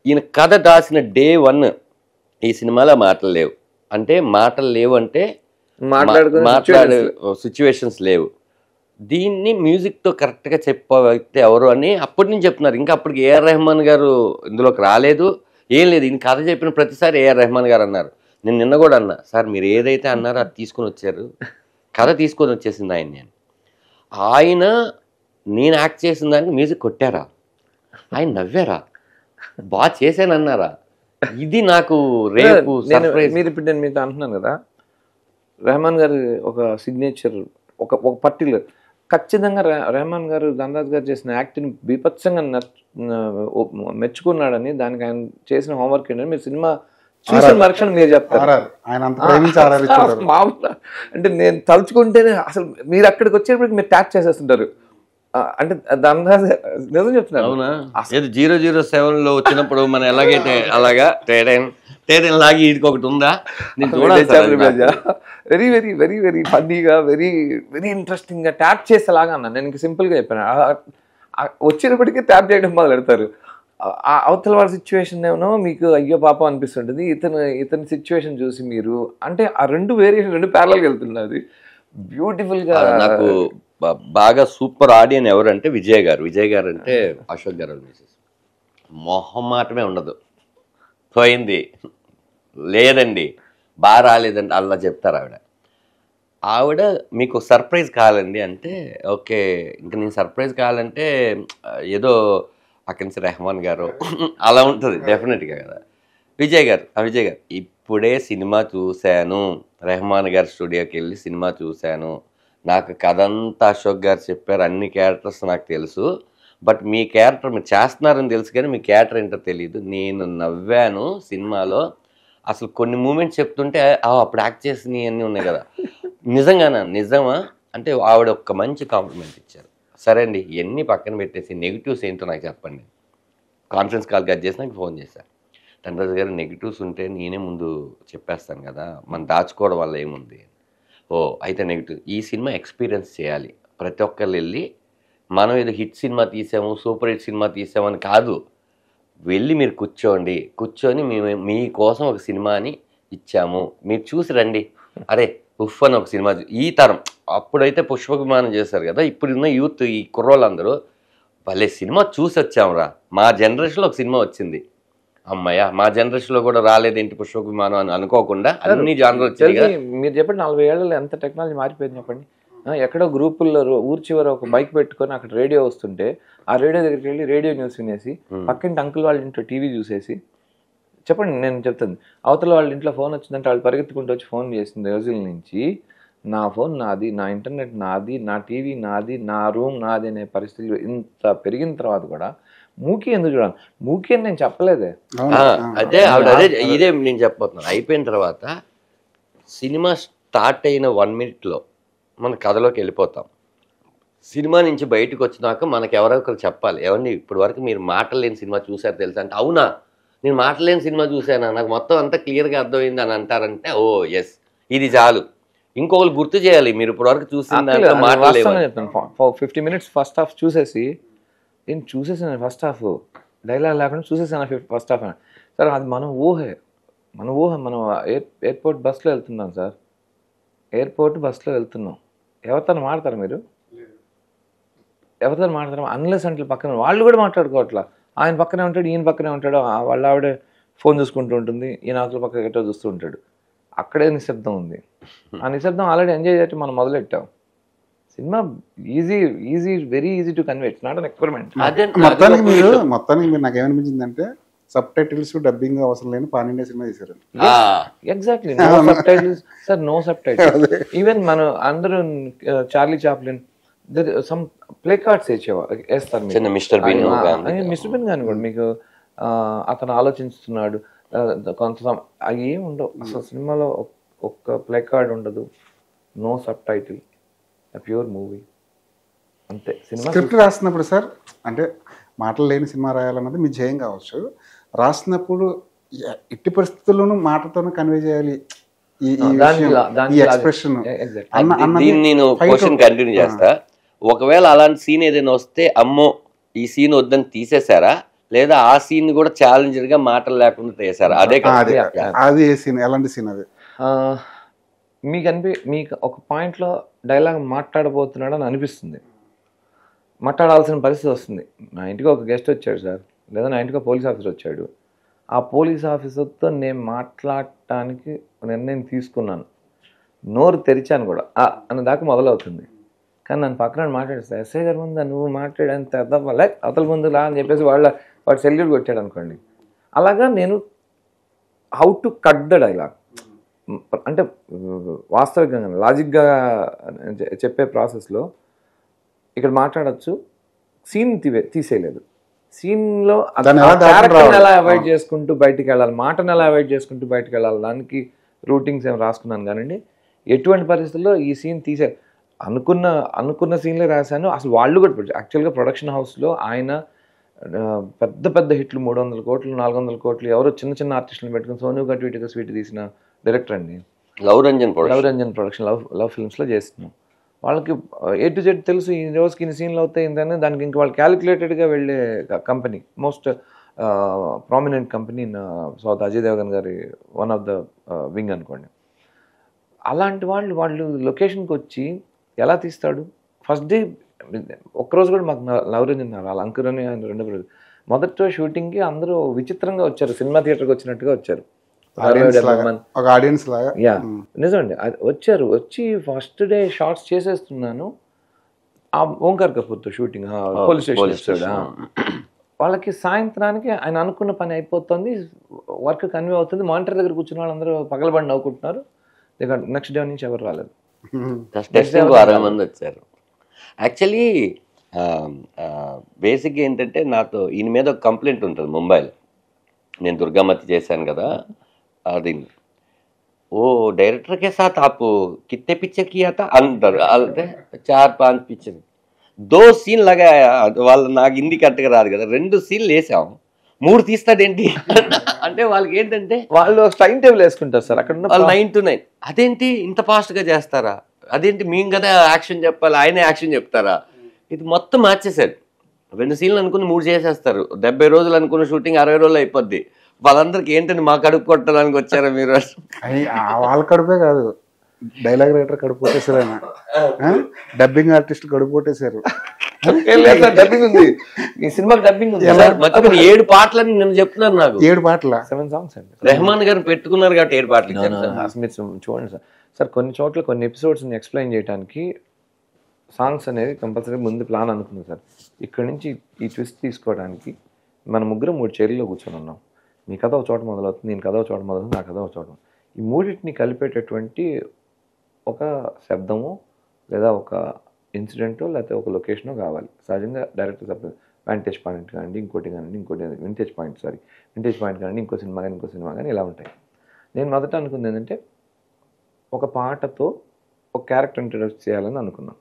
ఈయన కథ దాచిన డే 1 ఈ సినిమాలో మాటలు లేవు అంటే, మాట్లాడే సిచ్యువేషన్స్ లేవు. దీన్ని మ్యూజిక్తో కరెక్ట్గా చెప్పే ఎవరు అని అప్పటి నుంచి చెప్తున్నారు. ఇంకా అప్పటికి ఏఆర్ రెహమాన్ గారు ఇందులోకి రాలేదు, ఏం లేదు. ఈయన కథ చెప్పిన ప్రతిసారి ఏఆర్ రెహమాన్ గారు అన్నారు. నేను నిన్న కూడా అన్నా, సార్ మీరు ఏదైతే అన్నారో అది తీసుకొని వచ్చారు, కథ తీసుకొని వచ్చేసింది ఆయన నేను యాక్ట్ చేసిన దానికి మ్యూజిక్ కొట్టారా, ఆయన నవ్వారా, బాగా చేశానన్నారా? ఇది నాకు రేపు సర్ప్రైజ్. మీరు ఇప్పుడు నేను మీతో అంటున్నాను కదా, రెహమాన్ గారి ఒక సిగ్నేచర్, ఒక ఒక పర్టికులర్ ఖచ్చితంగా రెహమాన్ గారు ధనరాజ్ గారు చేసిన యాక్టింగ్ బీభత్సంగా మెచ్చుకున్నాడని, దానికి ఆయన చేసిన హోంవర్క్ ఏంటని మీరు సినిమా చూసిన మరక్షణం మీరు చెప్తారు. ఆయన అంత ప్రేమించి ఆర్ఆర్ ఇచ్చారు. మామూలు అంటే నేను తలుచుకుంటేనే అసలు మీరు అక్కడికి వచ్చేటప్పటికి మీరు ట్యాచ్ చేసేస్తుంటారు. అంటే ధనరాజ్ నిజం చెప్తున్నారు. అవునా? ఏదో 007లో వచ్చినప్పుడు మనం ఎలాగైతే అలాగా తేడేన్ లాగి ఇది ఒకటి ఉందా? నేను చూడాలి. వెరీ వెరీ వెరీ వెరీ ఫన్నీగా, వెరీ వెరీ ఇంట్రెస్టింగ్ గా ట్యాప్ చేసేలాగా అన్నా. నేను ఇంక సింపుల్ గా చెప్పాను. వచ్చేటప్పటికీ ట్యాప్ చేయడం మొదలు పెడతారు. అవతల వాళ్ళ సిచ్యువేషన్ ఏమో మీకు అయ్యో పాపం అనిపిస్తుంటుంది, ఇతని సిచ్యువేషన్ చూసి మీరు అంటే ఆ రెండు వేరియేషన్, రెండు ప్యారలల్గా వెళ్తున్నది. బ్యూటిఫుల్ గా. నాకు బాగా సూపర్ ఆడియన్ ఎవరంటే విజయ్ గారు అంటే అశోక్ గారు మిసెస్ మొహమాటమే ఉండదు. పోయింది లేదండి, బాగా రాలేదండి అలా చెప్తారు ఆవిడ. మీకు సర్ప్రైజ్ కావాలండి అంటే ఓకే, ఇంకా నేను సర్ప్రైజ్ కావాలంటే ఏదో అక్కడి నుంచి రెహమాన్ గారు అలా ఉంటుంది డెఫినెట్గా కదా. విజయ్ గారు ఇప్పుడే సినిమా చూశాను, రెహమాన్ గారి స్టూడియోకి వెళ్ళి సినిమా చూశాను, నాకు కథ అంతా అశోక్ గారు చెప్పారు, అన్ని క్యారెక్టర్స్ నాకు తెలుసు, బట్ మీ క్యారెక్టర్ మీరు చేస్తున్నారని తెలుసు కానీ మీ క్యారెక్టర్ ఏంటో తెలియదు. నేను నవ్వాను సినిమాలో, అసలు కొన్ని మూమెంట్స్ చెప్తుంటే అప్పుడు యాక్ట్ చేసినవి అన్నీ ఉన్నాయి కదా, నిజమా అంటే ఆవిడ ఒక మంచి కాంప్లిమెంట్ ఇచ్చారు. సరే అండి ఇవన్నీ పక్కన పెట్టేసి నెగిటివ్స్ ఏంటో నాకు చెప్పండి. కాన్ఫరెన్స్ కాల్ కట్ చేసి నాకు ఫోన్ చేశారు. ధనరాజ్ గారు నెగిటివ్స్ ఉంటే నేనే ముందు చెప్పేస్తాను కదా, మనం దాచుకోవడం వల్ల ఏముంది. అయితే నెగిటివ్, ఈ సినిమా ఎక్స్పీరియన్స్ చేయాలి, ప్రతి ఒక్కళ్ళు వెళ్ళి మనం ఏదో హిట్ సినిమా తీసాము, సూపర్ హిట్ సినిమా తీసామని కాదు, వెళ్ళి మీరు కూర్చొని మేము మీకోసం ఒక సినిమాని ఇచ్చాము, మీరు చూసి రండి. అరే ఉఫ్ అని ఒక సినిమా ఈ తరం అప్పుడైతే పుష్పవిమానం చేశారు కదా, ఇప్పుడున్న యూత్ ఈ కుర్రోళ్ళందరూ భలే సినిమా చూసి వచ్చామురా, మా జనరేషన్లో ఒక సినిమా వచ్చింది, అమ్మయ్య మా జనరేషన్లో కూడా రాలేదేంటి పుష్పవిమానం అని అనుకోకుండా అన్ని జానర్లు వచ్చాయి. మీరు చెప్పండి 40 ఏళ్ళలో ఎంత టెక్నాలజీ మారిపోయింది చెప్పండి. ఎక్కడో గ్రూపుల్లో ఊరి చివర ఒక బైక్ పెట్టుకొని అక్కడ రేడియో వస్తుంటే ఆ రేడియో దగ్గరికి వెళ్ళి రేడియో న్యూస్ వినేసి, పక్కింటి అంకుల్ వాళ్ళ ఇంట్లో టీవీ చూసేసి, చెప్పండి నేను చెప్తాను, అవతల వాళ్ళ ఇంట్లో ఫోన్ వచ్చిందంటే వాళ్ళు పరిగెత్తుకుంటూ వచ్చి ఫోన్ చేసింది రోజుల నుంచి, నా ఫోన్ నాది, నా ఇంటర్నెట్ నాది, నా టీవీ నాది, నా రూమ్ నాది అనే పరిస్థితులు ఇంత పెరిగిన తర్వాత కూడా మూకీ ఎందుకు చూడాలి? మూకీ అని నేను చెప్పలేదే. అదే ఇదే నేను చెప్పబోతున్నాను. అయిపోయిన తర్వాత సినిమా స్టార్ట్ అయిన 1 minute మన కథలోకి వెళ్ళిపోతాం. సినిమా నుంచి బయటకు వచ్చినాక మనకు ఎవరొకరు చెప్పాలి, ఏమండి ఇప్పటి వరకు మీరు మాటలు లేని సినిమా చూసారు తెలుసా అంటే, అవునా నేను మాటలు లేని సినిమా చూసానా, నాకు మొత్తం అంతా క్లియర్గా అర్థమైంది అని అంటారంటే ఓ ఎస్ ఇది చాలు. ఇంకొకరు గుర్తు చేయాలి, మీరు ఇప్పటి వరకు చూసిన 50 minutes ఫస్ట్ హాఫ్ చూసేసి, నేను చూసేసాను ఫస్ట్ హాఫ్ డైలాగ్ లేకుండా చూసేసాను ఫస్ట్ హాఫ్. సార్ అది మన ఊహ మనం ఎయిర్పోర్ట్ బస్సులో వెళ్తున్నాం సార్, ఎయిర్పోర్ట్ బస్సులో వెళ్తున్నాం, ఎవరితో మాట్లాడతారు మీరు? ఎవరితో మాట్లాడతారు? అన్లెస్ అంటే పక్కన వాళ్ళు కూడా మాట్లాడుకోవట్లా, ఆయన పక్కనే ఉంటాడు, ఈయన పక్కనే ఉంటాడు, వాళ్ళ ఆవిడ ఫోన్ చూసుకుంటూ ఉంటుంది, ఈయన అవతల పక్క ఎటో చూస్తూ ఉంటాడు, అక్కడే నిశ్శబ్దం ఉంది. ఆ నిశ్శబ్దం ఆల్రెడీ ఎంజాయ్ చేయటం మనం మొదలెట్టాం. Cinema easy very easy to convey, it's not an experiment. మొత్తానికి మీరు నాకేమనిపించిందంటే సబ్ టైటిల్స్ డబ్బింగ్ అవసరం లేని పాన్ ఇండియా సినిమా తీశారు. Exactly, no subtitles sir, no subtitles. Even మనం అందరూ Charlie Chaplin some play cards వేస్తారు మిస్టర్ బీన్ కానీ కూడా మీకు అతను ఆలోచిస్తున్నాడు కొంత అవి ఏమి ఉండవు అసలు సినిమాలో. ఒక్క ప్లే కార్డ్ ఉండదు, no subtitle, pure movie అంతే. సినిమా స్క్రిప్ట్ రాస్తున్నప్పుడు సార్, అంటే మాటలు లేని సినిమా రాయాలన్నది మీ ధ్యేయం కావచ్చు, రాసినప్పుడు ఎట్టి పరిస్థితుల్లోనూ మాటతోనే కన్వే చేయాలి ఈ ఎక్స్ప్రెషన్. దీన్ని నేను క్వశ్చన్ కంటిన్యూ చేస్తా. ఒకవేళ అలాంటి సీన్ ఏదైనా వస్తే అమ్మో ఈ సీన్ వద్దని తీసేశారా, లేదా ఆ సీన్ కూడా ఛాలెంజర్ గా మాటలు లేకుండా తీసారా? అది ఏ సీన్, ఎలాంటి సీన్ అది? మీకు ఒక పాయింట్లో డైలాగ్ మాట్లాడబోతున్నాడు అని అనిపిస్తుంది, మాట్లాడాల్సిన పరిస్థితి వస్తుంది. నా ఇంటికి ఒక గెస్ట్ వచ్చాడు సార్, లేదా నా ఇంటికి పోలీస్ ఆఫీసర్ వచ్చాడు, ఆ పోలీస్ ఆఫీసర్తో నేను మాట్లాడటానికి నిర్ణయం తీసుకున్నాను, నోరు తెరిచాను కూడా అన్న దాకా మొదలవుతుంది. కానీ నన్ను పక్కన మాట్లాడిస్తా ఎస్ఐ గారి ముందు నువ్వు మాట్లాడేంత అర్థవ్వలే అవతల ముందు లా అని చెప్పేసి వాడు సెల్యూట్ కొట్టాడు అనుకోండి. అలాగా నేను how to cut the dialogue అంటే వాస్తవికంగా లాజిక్గా చెప్పే ప్రాసెస్లో ఇక్కడ మాట్లాడచ్చు, సీన్ తీసేయలేదు. సీన్లో క్యారెక్టర్ని ఎలా అవాయిడ్ చేసుకుంటూ బయటికి వెళ్ళాలి, మాటను ఎలా అవాయిడ్ చేసుకుంటూ బయటికి వెళ్ళాలి, దానికి రూటింగ్స్ ఏమి రాసుకున్నాను. కానండి ఎటువంటి పరిస్థితుల్లో ఈ సీన్ అనుకున్న సీన్లే రాశాను. అసలు వాళ్ళు కూడా యాక్చువల్గా ప్రొడక్షన్ హౌస్లో ఆయన పెద్ద పెద్ద హిట్లు 300 కోట్లు 400 కోట్లు ఎవరో చిన్న చిన్న ఆర్టిస్టులను పెట్టుకుని సోను గట్ వీటిగా స్వీట్ తీసిన డైరెక్టర్ అండి. లవ్ రంజన్ ప్రొడక్షన్ లవ్ ఫిల్మ్స్లో చేస్తున్నాం. వాళ్ళకి A to Z తెలుసు, ఈ రోజుకి ఇన్ని సీన్లు అవుతాయి ఇంతనే. దానికి ఇంకా వాళ్ళు క్యాలిక్యులేటెడ్గా వెళ్ళే company, most prominent company in south. Ajay Devgan గారి వన్ ఆఫ్ ద వింగ్ అనుకోండి. అలాంటి వాళ్ళు లొకేషన్కి వచ్చి ఎలా తీస్తాడు? ఫస్ట్ డే ఒక్కరోజు కూడా మాకు లవరంజన్ వాళ్ళ అంకుర్ అని ఆయన 2 రోజులు మొదట షూటింగ్కి అందరూ విచిత్రంగా వచ్చారు, సినిమా థియేటర్కి వచ్చినట్టుగా వచ్చారు. యా నిజమండి. వచ్చారు, వచ్చి ఫస్ట్ డే షార్ట్స్ చేసేస్తున్నాను. ఆ ఓంకార్ కపూర్తో షూటింగ్ పోలీస్ స్టేషన్ వచ్చాడు. వాళ్ళకి సాయంత్రానికి ఆయన అనుకున్న పని అయిపోతుంది, వర్క్ కన్వే అవుతుంది. మానిటర్ దగ్గర కూర్చున్న వాళ్ళందరూ పగలబడి నవ్వుకుంటున్నారు. నెక్స్ట్ డే నుంచి ఎవరు రాలేదు. 60 మంది వచ్చారు. యాక్చువల్లీ బేసిక్గా ఏంటంటే నాతో ఈయన మీద ఒక కంప్లైంట్ ఉంటుంది ముంబైలో. నేను దుర్గామతి చేశాను కదా, అది ఓ డైరెక్టర్ కే సాత్ ఆపు కిత్తే పిక్చర్ కియా తా అంటారు. అంటే 4-5 పిక్చర్ 2 సీన్ లగాయా. వాళ్ళు నాకు హిందీ కరెక్ట్గా రాదు కదా, 2 సీన్లు వేసాం, 3 తీస్తాడేంటి అంటే వాళ్ళకి ఏంటంటే వాళ్ళు టైం టేబుల్ వేసుకుంటారు సార్. అక్కడ వాళ్ళు 9 to 9 అదేంటి ఇంత ఫాస్ట్గా చేస్తారా, అదేంటి మేము కదా యాక్షన్ చెప్పాలి ఆయనే యాక్షన్ చెప్తారా. ఇది మొత్తం మార్చేశారు. 2 సీన్లు అనుకుని 3 చేసేస్తారు. 70 రోజులు అనుకున్న షూటింగ్ 60 రోజులు అయిపోద్ది. వాళ్ళందరికి ఏంటంటే మా కడుపు కొట్టడానికి వచ్చారా మీరు? వాళ్ళ కడుపే కాదు, డైలాగ్ రైటర్ కడుపు కొట్టేశారు, డబ్బింగ్ ఆర్టిస్ట్ కడుపు కొట్టేశారు. డబ్బింగ్ ఉంది ఈ సినిమాకి, డబ్బింగ్ ఉంది. 7 పాటలని నేను చెప్తున్నారు నాకు. 7 పాటల 7 songs అండి. రెహమాన్ గారు పెట్టుకున్నారు కాబట్టి 7 పాటలు చూడండి సార్. కొన్ని చోట్ల కొన్ని ఎపిసోడ్స్ని ఎక్స్ప్లెయిన్ చేయడానికి సాంగ్స్ అనేది కంపల్సరీ ముందు ప్లాన్ అనుకున్నాం సార్. ఇక్కడ నుంచి ఈ ట్విస్ట్ తీసుకోవడానికి మన 3 చైర్లో కూర్చొని ఉన్నాం. మీ కథ ఒక చోట మొదలవుతుంది, నేను కథ ఒక చోట మొదలవుతుంది, నా కథ ఒక చోట. ఈ మూడింటిని కలిపేటటువంటి ఒక శబ్దము లేదా ఒక ఇన్సిడెంటో లేకపోతే ఒక లొకేషనో కావాలి. సహజంగా డైరెక్టర్ సపరేట్ వాంటేజ్ పాయింట్ కానివ్వండి, ఇంకోటి వింటేజ్ పాయింట్ కానివ్వండి, ఇంకో సినిమా కానీ ఇలా ఉంటాయి. నేను మొదట అనుకుంది ఏంటంటే ఒక పాటతో ఒక క్యారెక్టర్ ఇంట్రడ్యూస్ చేయాలని అనుకున్నాను.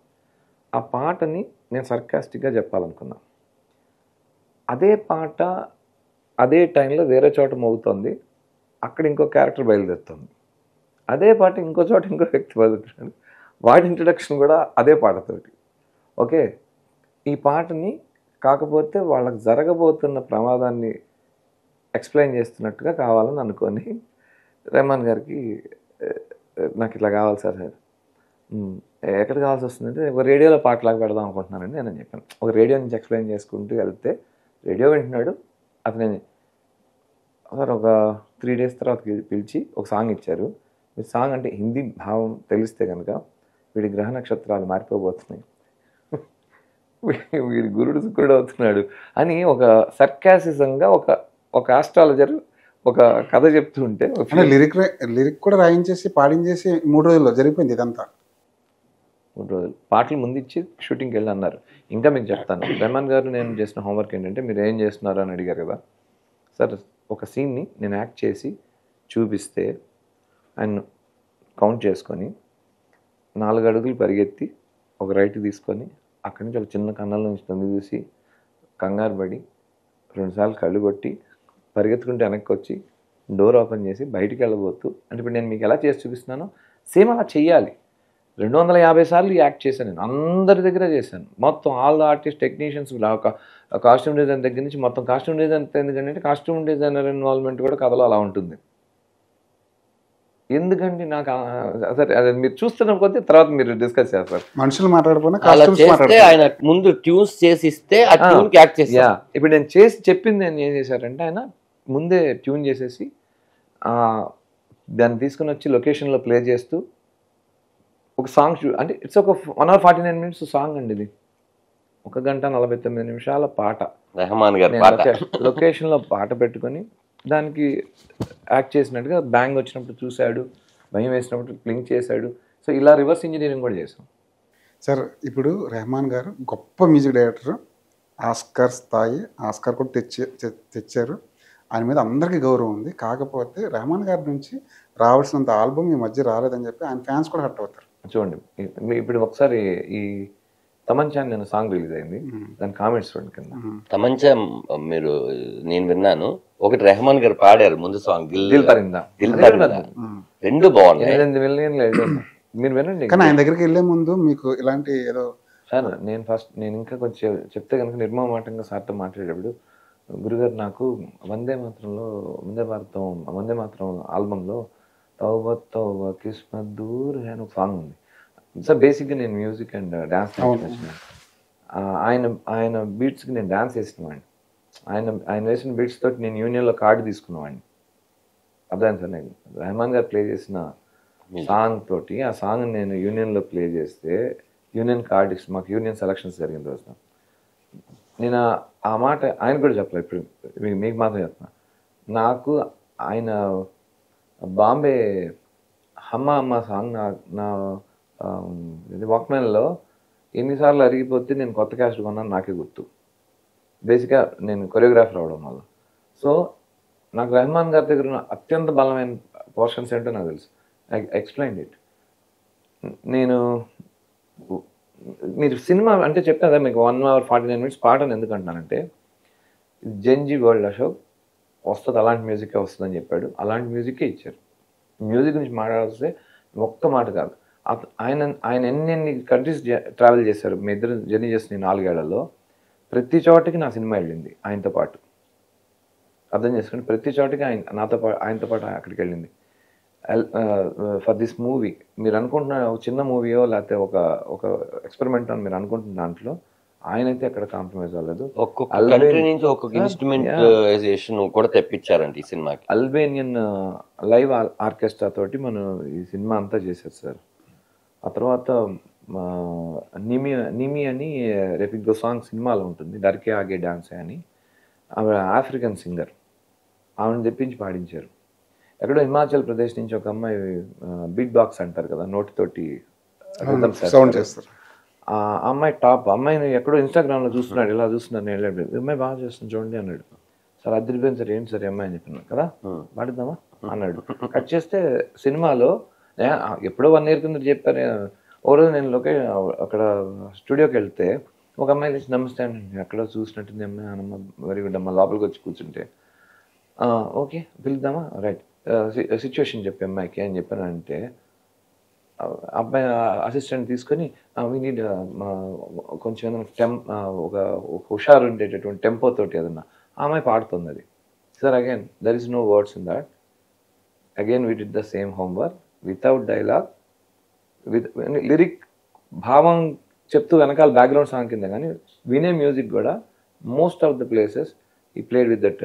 ఆ పాటని నేను సర్కాస్టిక్గా చెప్పాలనుకున్నాను. అదే పాట అదే టైంలో వేరే చోట మోగుతుంది, అక్కడ ఇంకో క్యారెక్టర్ బయలుదేరుతుంది. అదే పాట ఇంకో చోట ఇంకో వ్యక్తి బయలుదేరుతాడు, వాడి ఇంట్రడక్షన్ కూడా అదే పాటతోటి. ఓకే, ఈ పాటని కాకపోతే వాళ్ళకి జరగబోతున్న ప్రమాదాన్ని ఎక్స్ప్లెయిన్ చేస్తున్నట్టుగా కావాలని అనుకొని రెహమాన్ గారికి నాకు ఇట్లా కావాలి సార్. ఎక్కడ కావాల్సి వస్తుందంటే ఒక రేడియోలో పాటలాగా పెడదాం అనుకుంటున్నానండి నేను చెప్పాను. ఒక రేడియో నుంచి ఎక్స్ప్లెయిన్ చేసుకుంటూ వెళ్తే రేడియో వింటున్నాడు అతను. సార్ ఒక 3 days తర్వాత పిలిచి ఒక సాంగ్ ఇచ్చారు. మీ సాంగ్ అంటే హిందీ భావం తెలిస్తే కనుక వీడి గ్రహ నక్షత్రాలు మారిపోబోతున్నాయి, వీడి గురుడు శుక్రుడు అవుతున్నాడు అని ఒక సర్కాసిజంగా ఒక ఆస్ట్రాలజర్ ఒక కథ చెప్తూ ఉంటే లిరిక్ కూడా రాయించేసి పాడించేసి 3 రోజుల్లో జరిగిపోయింది ఇదంతా. 3 రోజులు పాటలు ముందు ఇచ్చి షూటింగ్కి వెళ్ళి అన్నారు. ఇంకా మీకు చెప్తాను, రెహమాన్ గారు నేను చేసిన హోంవర్క్ ఏంటంటే మీరు ఏం చేస్తున్నారు అని అడిగారు కదా సార్. ఒక సీన్ని నేను యాక్ట్ చేసి చూపిస్తే ఆయన కౌంట్ చేసుకొని 4 అడుగులు పరిగెత్తి ఒక రైట్ తీసుకొని అక్కడి నుంచి ఒక చిన్న కన్నాల నుంచి తొంగి చూసి కంగారు పడి 2 సార్లు కళ్ళు కొట్టి పరిగెత్తుకుంటే వెనక్కి వచ్చి డోర్ ఓపెన్ చేసి బయటికి వెళ్ళబోతూ, అంటే ఇప్పుడు నేను మీకు ఎలా చేసి చూపిస్తున్నానో సేమ్ అలా చెయ్యాలి. 250 సార్లు యాక్ట్ చేశాను నేను, అందరి దగ్గర చేశాను. మొత్తం all the artist technicians, costume design దగ్గర నుంచి మొత్తం. కాస్ట్యూమ్ డిజైన్ ఎందుకంటే కాస్ట్యూమ్ డిజైనర్ ఇన్వాల్వ్మెంట్ కూడా కథలో అలా ఉంటుంది. ఎందుకంటే నాకు సరే అది మీరు చూస్తున్న కొద్దీ తర్వాత మీరు డిస్కస్ చేస్తారు. మనుషులు మాట్లాడుకున్నా ఆయన ముందు ట్యూన్స్ చేసిస్తే ఇప్పుడు నేను చేసి చెప్పింది నేను ఏం చేశారంటే ఆయన ముందే ట్యూన్ చేసేసి దాన్ని తీసుకుని వచ్చి లొకేషన్లో ప్లే చేస్తూ ఒక సాంగ్ అంటే ఇట్స్ ఒక 1 hour 49 minutes సాంగ్ అండి ఇది. 1 గంట 49 నిమిషాల పాట. రెహమాన్ గారి పాట. లొకేషన్లో పాట పెట్టుకొని దానికి యాక్ట్ చేసినట్టుగా బ్యాంగ్ వచ్చినప్పుడు చూశాడు, భయం వేసినప్పుడు క్లింక్ చేశాడు. సో ఇలా రివర్స్ ఇంజనీరింగ్ కూడా చేసాం. సార్ ఇప్పుడు రెహమాన్ గారు గొప్ప మ్యూజిక్ డైరెక్టర్, ఆస్కార్ స్థాయి, ఆస్కార్ కూడా తెచ్చారు. ఆయన మీద అందరికీ గౌరవం ఉంది. కాకపోతే రెహమాన్ గారి నుంచి రావాల్సినంత ఆల్బమ్ ఈ మధ్య రాలేదని చెప్పి ఆయన ఫ్యాన్స్ కూడా హర్ట్ అవుతారు. చూడండి ఇప్పుడు ఒకసారి ఈ తమంచా నేను సాంగ్ రిలీజ్ అయింది, దాని కామెంట్స్ చూడండి కింద. తమంచా మీరు నేను విన్నాను, ఒకటి రెహమాన్ గారు పాడారు ముందు సాంగ్ దిల్ పరిందా, రెండు బాగున్నాయి. 8 మిలియన్లు మీరు వినండి. కానీ ఆయన దగ్గరికి వెళ్ళే ముందు మీకు ఇలాంటి ఏదో సార్ నేను ఇంకా కొంచెం చెప్తే కనుక నిర్మమాటంగా సార్తో మాట్లాడేటప్పుడు, గురుగారు నాకు వందే మాతరం ఆల్బంలో తౌబా తౌబా కిస్మత్ దూర్ అని ఒక సాంగ్ ఉంది సార్. బేసిక్గా నేను మ్యూజిక్ అండ్ డ్యాన్స్ నేర్చుకున్నాను. ఆయన బీట్స్కి నేను డ్యాన్స్ వేసినవాడిని. ఆయన వేసిన బీట్స్ తోటి నేను యూనియన్లో కార్డు తీసుకున్నవాడిని. అర్థమైంది సార్. నేను రెహమాన్ గారు ప్లే చేసిన సాంగ్ తోటి ఆ సాంగ్ నేను యూనియన్లో ప్లే చేస్తే యూనియన్ కార్డు ఇచ్చి మాకు యూనియన్ సెలక్షన్స్ జరిగిన రోజున నేను ఆ మాట ఆయన కూడా చెప్పలేదు. ఇప్పుడు మీకు మాత్రం చెప్తున్నా. నాకు ఆయన బాంబే అమ్మ సాంగ్ నా వాక్మెన్లో ఎన్నిసార్లు అరిగిపోతే నేను కొత్త క్యాస్ట్ కొన్నాను నాకే గుర్తు. బేసిక్గా నేను కొరియోగ్రాఫర్ అవడం వల్ల. సో నాకు రెహమాన్ గారి దగ్గర ఉన్న అత్యంత బలమైన పోర్షన్స్ ఏంటో నాకు తెలుసు. I explain it. మీరు సినిమా అంటే చెప్పాను కదా మీకు 1 hour 49 minutes పాట అని ఎందుకు అంటున్నానంటే, జెన్జీ వరల్డ్ అశోక్ వస్తుంది అలాంటి మ్యూజికే వస్తుందని చెప్పాడు. అలాంటి మ్యూజికే ఇచ్చారు. మ్యూజిక్ గురించి మాట్లాడితే ఒక్క మాట కాదు, ఆయన ఎన్ని కంట్రీస్ ట్రావెల్ చేశారు. మీ ఇద్దరు జర్నీ చేసిన 4 ఏళ్లలో ప్రతి చోటకి నా సినిమా వెళ్ళింది ఆయనతో పాటు. అర్థం చేసుకుని ప్రతి చోటకి ఆయనతో పాటు అక్కడికి వెళ్ళింది. ఫర్ దిస్ మూవీ మీరు అనుకుంటున్న ఒక చిన్న మూవీయో లేకపోతే ఒక ఎక్స్పెరిమెంట్ అని మీరు అనుకుంటున్న దాంట్లో ఆయనైతే ఎక్కడ కాంప్రమైజ్ అవ్వలేదు. ఒక్కొక్క కంట్రీ నుంచి ఒక్కొక్క ఇన్స్ట్రుమెంటైజేషన్ కూడా తెప్పించారండి ఈ సినిమాకి. అల్బేనియన్ లైవ్ ఆర్కెస్ట్రా తోటి మనం ఈ సినిమా అంతా చేశారు సార్. ఆ తర్వాత నిమి అని రేపు ఇంకో సాంగ్ సినిమాలో ఉంటుంది, డర్కే ఆగే డాన్స్ అని. ఆమె ఆఫ్రికన్ సింగర్, ఆమెను తెప్పించి పాడించారు. ఎక్కడో హిమాచల్ ప్రదేశ్ నుంచి ఒక అమ్మాయి బీట్ బాక్స్ అంటారు కదా, నోటితోటి సౌండ్ చేస్తారు. ఆ అమ్మాయి టాప్. అమ్మాయిని ఎక్కడో ఇన్స్టాగ్రామ్లో చూస్తున్నాడు, ఇలా చూస్తున్నాడు. నేను వెళ్ళాడు, అమ్మాయి బాగా చేస్తుంది చూడండి అన్నాడు. సార్ అదిరిపోయింది సార్, ఏంటి సార్ అమ్మాయి అని చెప్పినాను కదా, పాడుద్దామా అన్నాడు. కట్ చేస్తే సినిమాలో ఎప్పుడో 1 year కింద చెప్పారు. ఓ రోజు నేను అక్కడ స్టూడియోకి వెళ్తే ఒక అమ్మాయి వచ్చి నమస్తే అండి, ఎక్కడో చూసినట్టుంది అమ్మాయి, అనమ్మ వెరీ గుడ్ అమ్మ, లోపలికి వచ్చి కూర్చుంటే ఓకే పిలుద్దామా, రైట్ సిచ్యువేషన్ చెప్పి అమ్మాయికి అని చెప్పానంటే అబ్బాయి అసిస్టెంట్ తీసుకొని వీ నీడ్ కొంచెం ఏదైనా ఒక హుషారు ఉండేటటువంటి టెంపో తోటి ఏదన్నా ఆ అమ్మాయి పాడుతుంది అది. Sir again there is no words in that. Again we did the same homework without dialogue, with lyric భావం చెప్తూ వెనకాల బ్యాక్గ్రౌండ్ సాంగ్ కింద. కానీ వినే మ్యూజిక్ కూడా మోస్ట్ ఆఫ్ ద ప్లేసెస్ ఈ played with that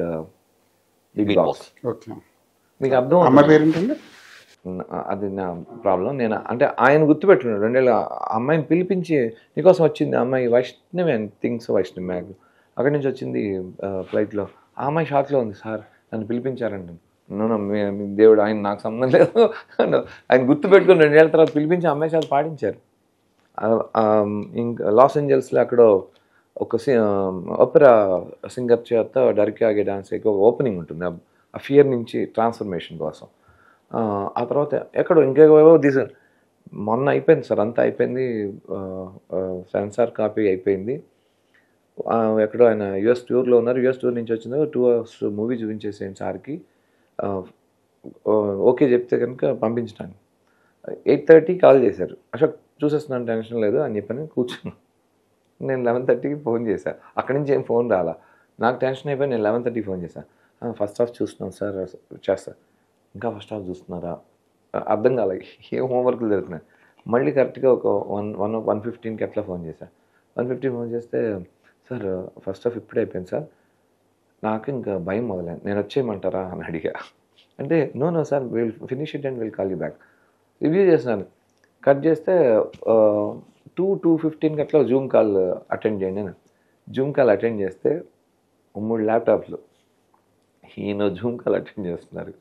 big box. మీకు అర్థం అమ్మాయి పేరేంటండి? అది నా ప్రాబ్లం. నేను అంటే ఆయన గుర్తుపెట్టున్నాడు 2 ఏళ్ళు. అమ్మాయిని పిలిపించి నీకోసం వచ్చింది అమ్మాయి వైష్ణవి అని థింగ్స్, వైష్ణవి మ్యాగ్ అక్కడి నుంచి వచ్చింది ఫ్లైట్లో. ఆ అమ్మాయి షాక్లో ఉంది, సార్ నన్ను పిలిపించారంట. మీ దేవుడు, ఆయన నాకు సంబంధం లేదు. ఆయన గుర్తుపెట్టుకుని 2 ఏళ్ళ తర్వాత పిలిపించి అమ్మాయి చేత పాడించారు. ఇంకా లాస్ ఏంజల్స్లో అక్కడ ఒక ఓపెరా సింగర్ చేత డర్కే ఆగే డాన్స్ ఒక ఓపెనింగ్ ఉంటుంది. ఆ ఫియర్ నుంచి ట్రాన్స్ఫర్మేషన్ కోసం. ఆ తర్వాత ఎక్కడో ఇంకేవో మొన్న అయిపోయింది సార్, అంతా అయిపోయింది, సెన్సార్ కాపీ అయిపోయింది. ఎక్కడో ఆయన యుఎస్ టూర్లో ఉన్నారు. యుఎస్ టూర్ నుంచి వచ్చింది 2 hours మూవీ చూపించేసేయండి సార్కి, ఓకే చెప్తే కనుక పంపించడానికి. 8:30 కాల్ చేశారు. అశోక్ చూసేస్తున్నాను, టెన్షన్ లేదు అని చెప్పని కూర్చున్నాను. నేను 11:30కి ఫోన్ చేశాను. అక్కడి నుంచి ఏం ఫోన్ రాలా. నాకు టెన్షన్ అయిపోయి నేను 11:30కి ఫోన్ చేశాను. ఫస్ట్ హాఫ్ చూస్తున్నాం సార్, చేస్తా. ఇంకా ఫస్ట్ హాఫ్ చూస్తున్నారా? అర్థం కాలే, ఏం హోంవర్క్లు జరుగుతున్నాయి. మళ్ళీ కరెక్ట్గా ఒక 1:15కి అట్లా ఫోన్ చేశాను. 1:15 ఫోన్ చేస్తే సార్ ఫస్ట్ హాఫ్ ఇప్పుడే అయిపోయింది సార్, నాకు ఇంకా భయం మొదలైంది, నేను వచ్చేయమంటారా అని అడిగా. అంటే no sir will finish it and will call you back. Review చేస్తున్నాను. కట్ చేస్తే 2:15కి అట్లా జూమ్ కాల్ అటెండ్ చేయండి అని. జూమ్ కాల్ అటెండ్ చేస్తే 3 ల్యాప్టాప్లు ఈయన జూమ్ కాల్ అటెండ్ చేస్తున్నారు.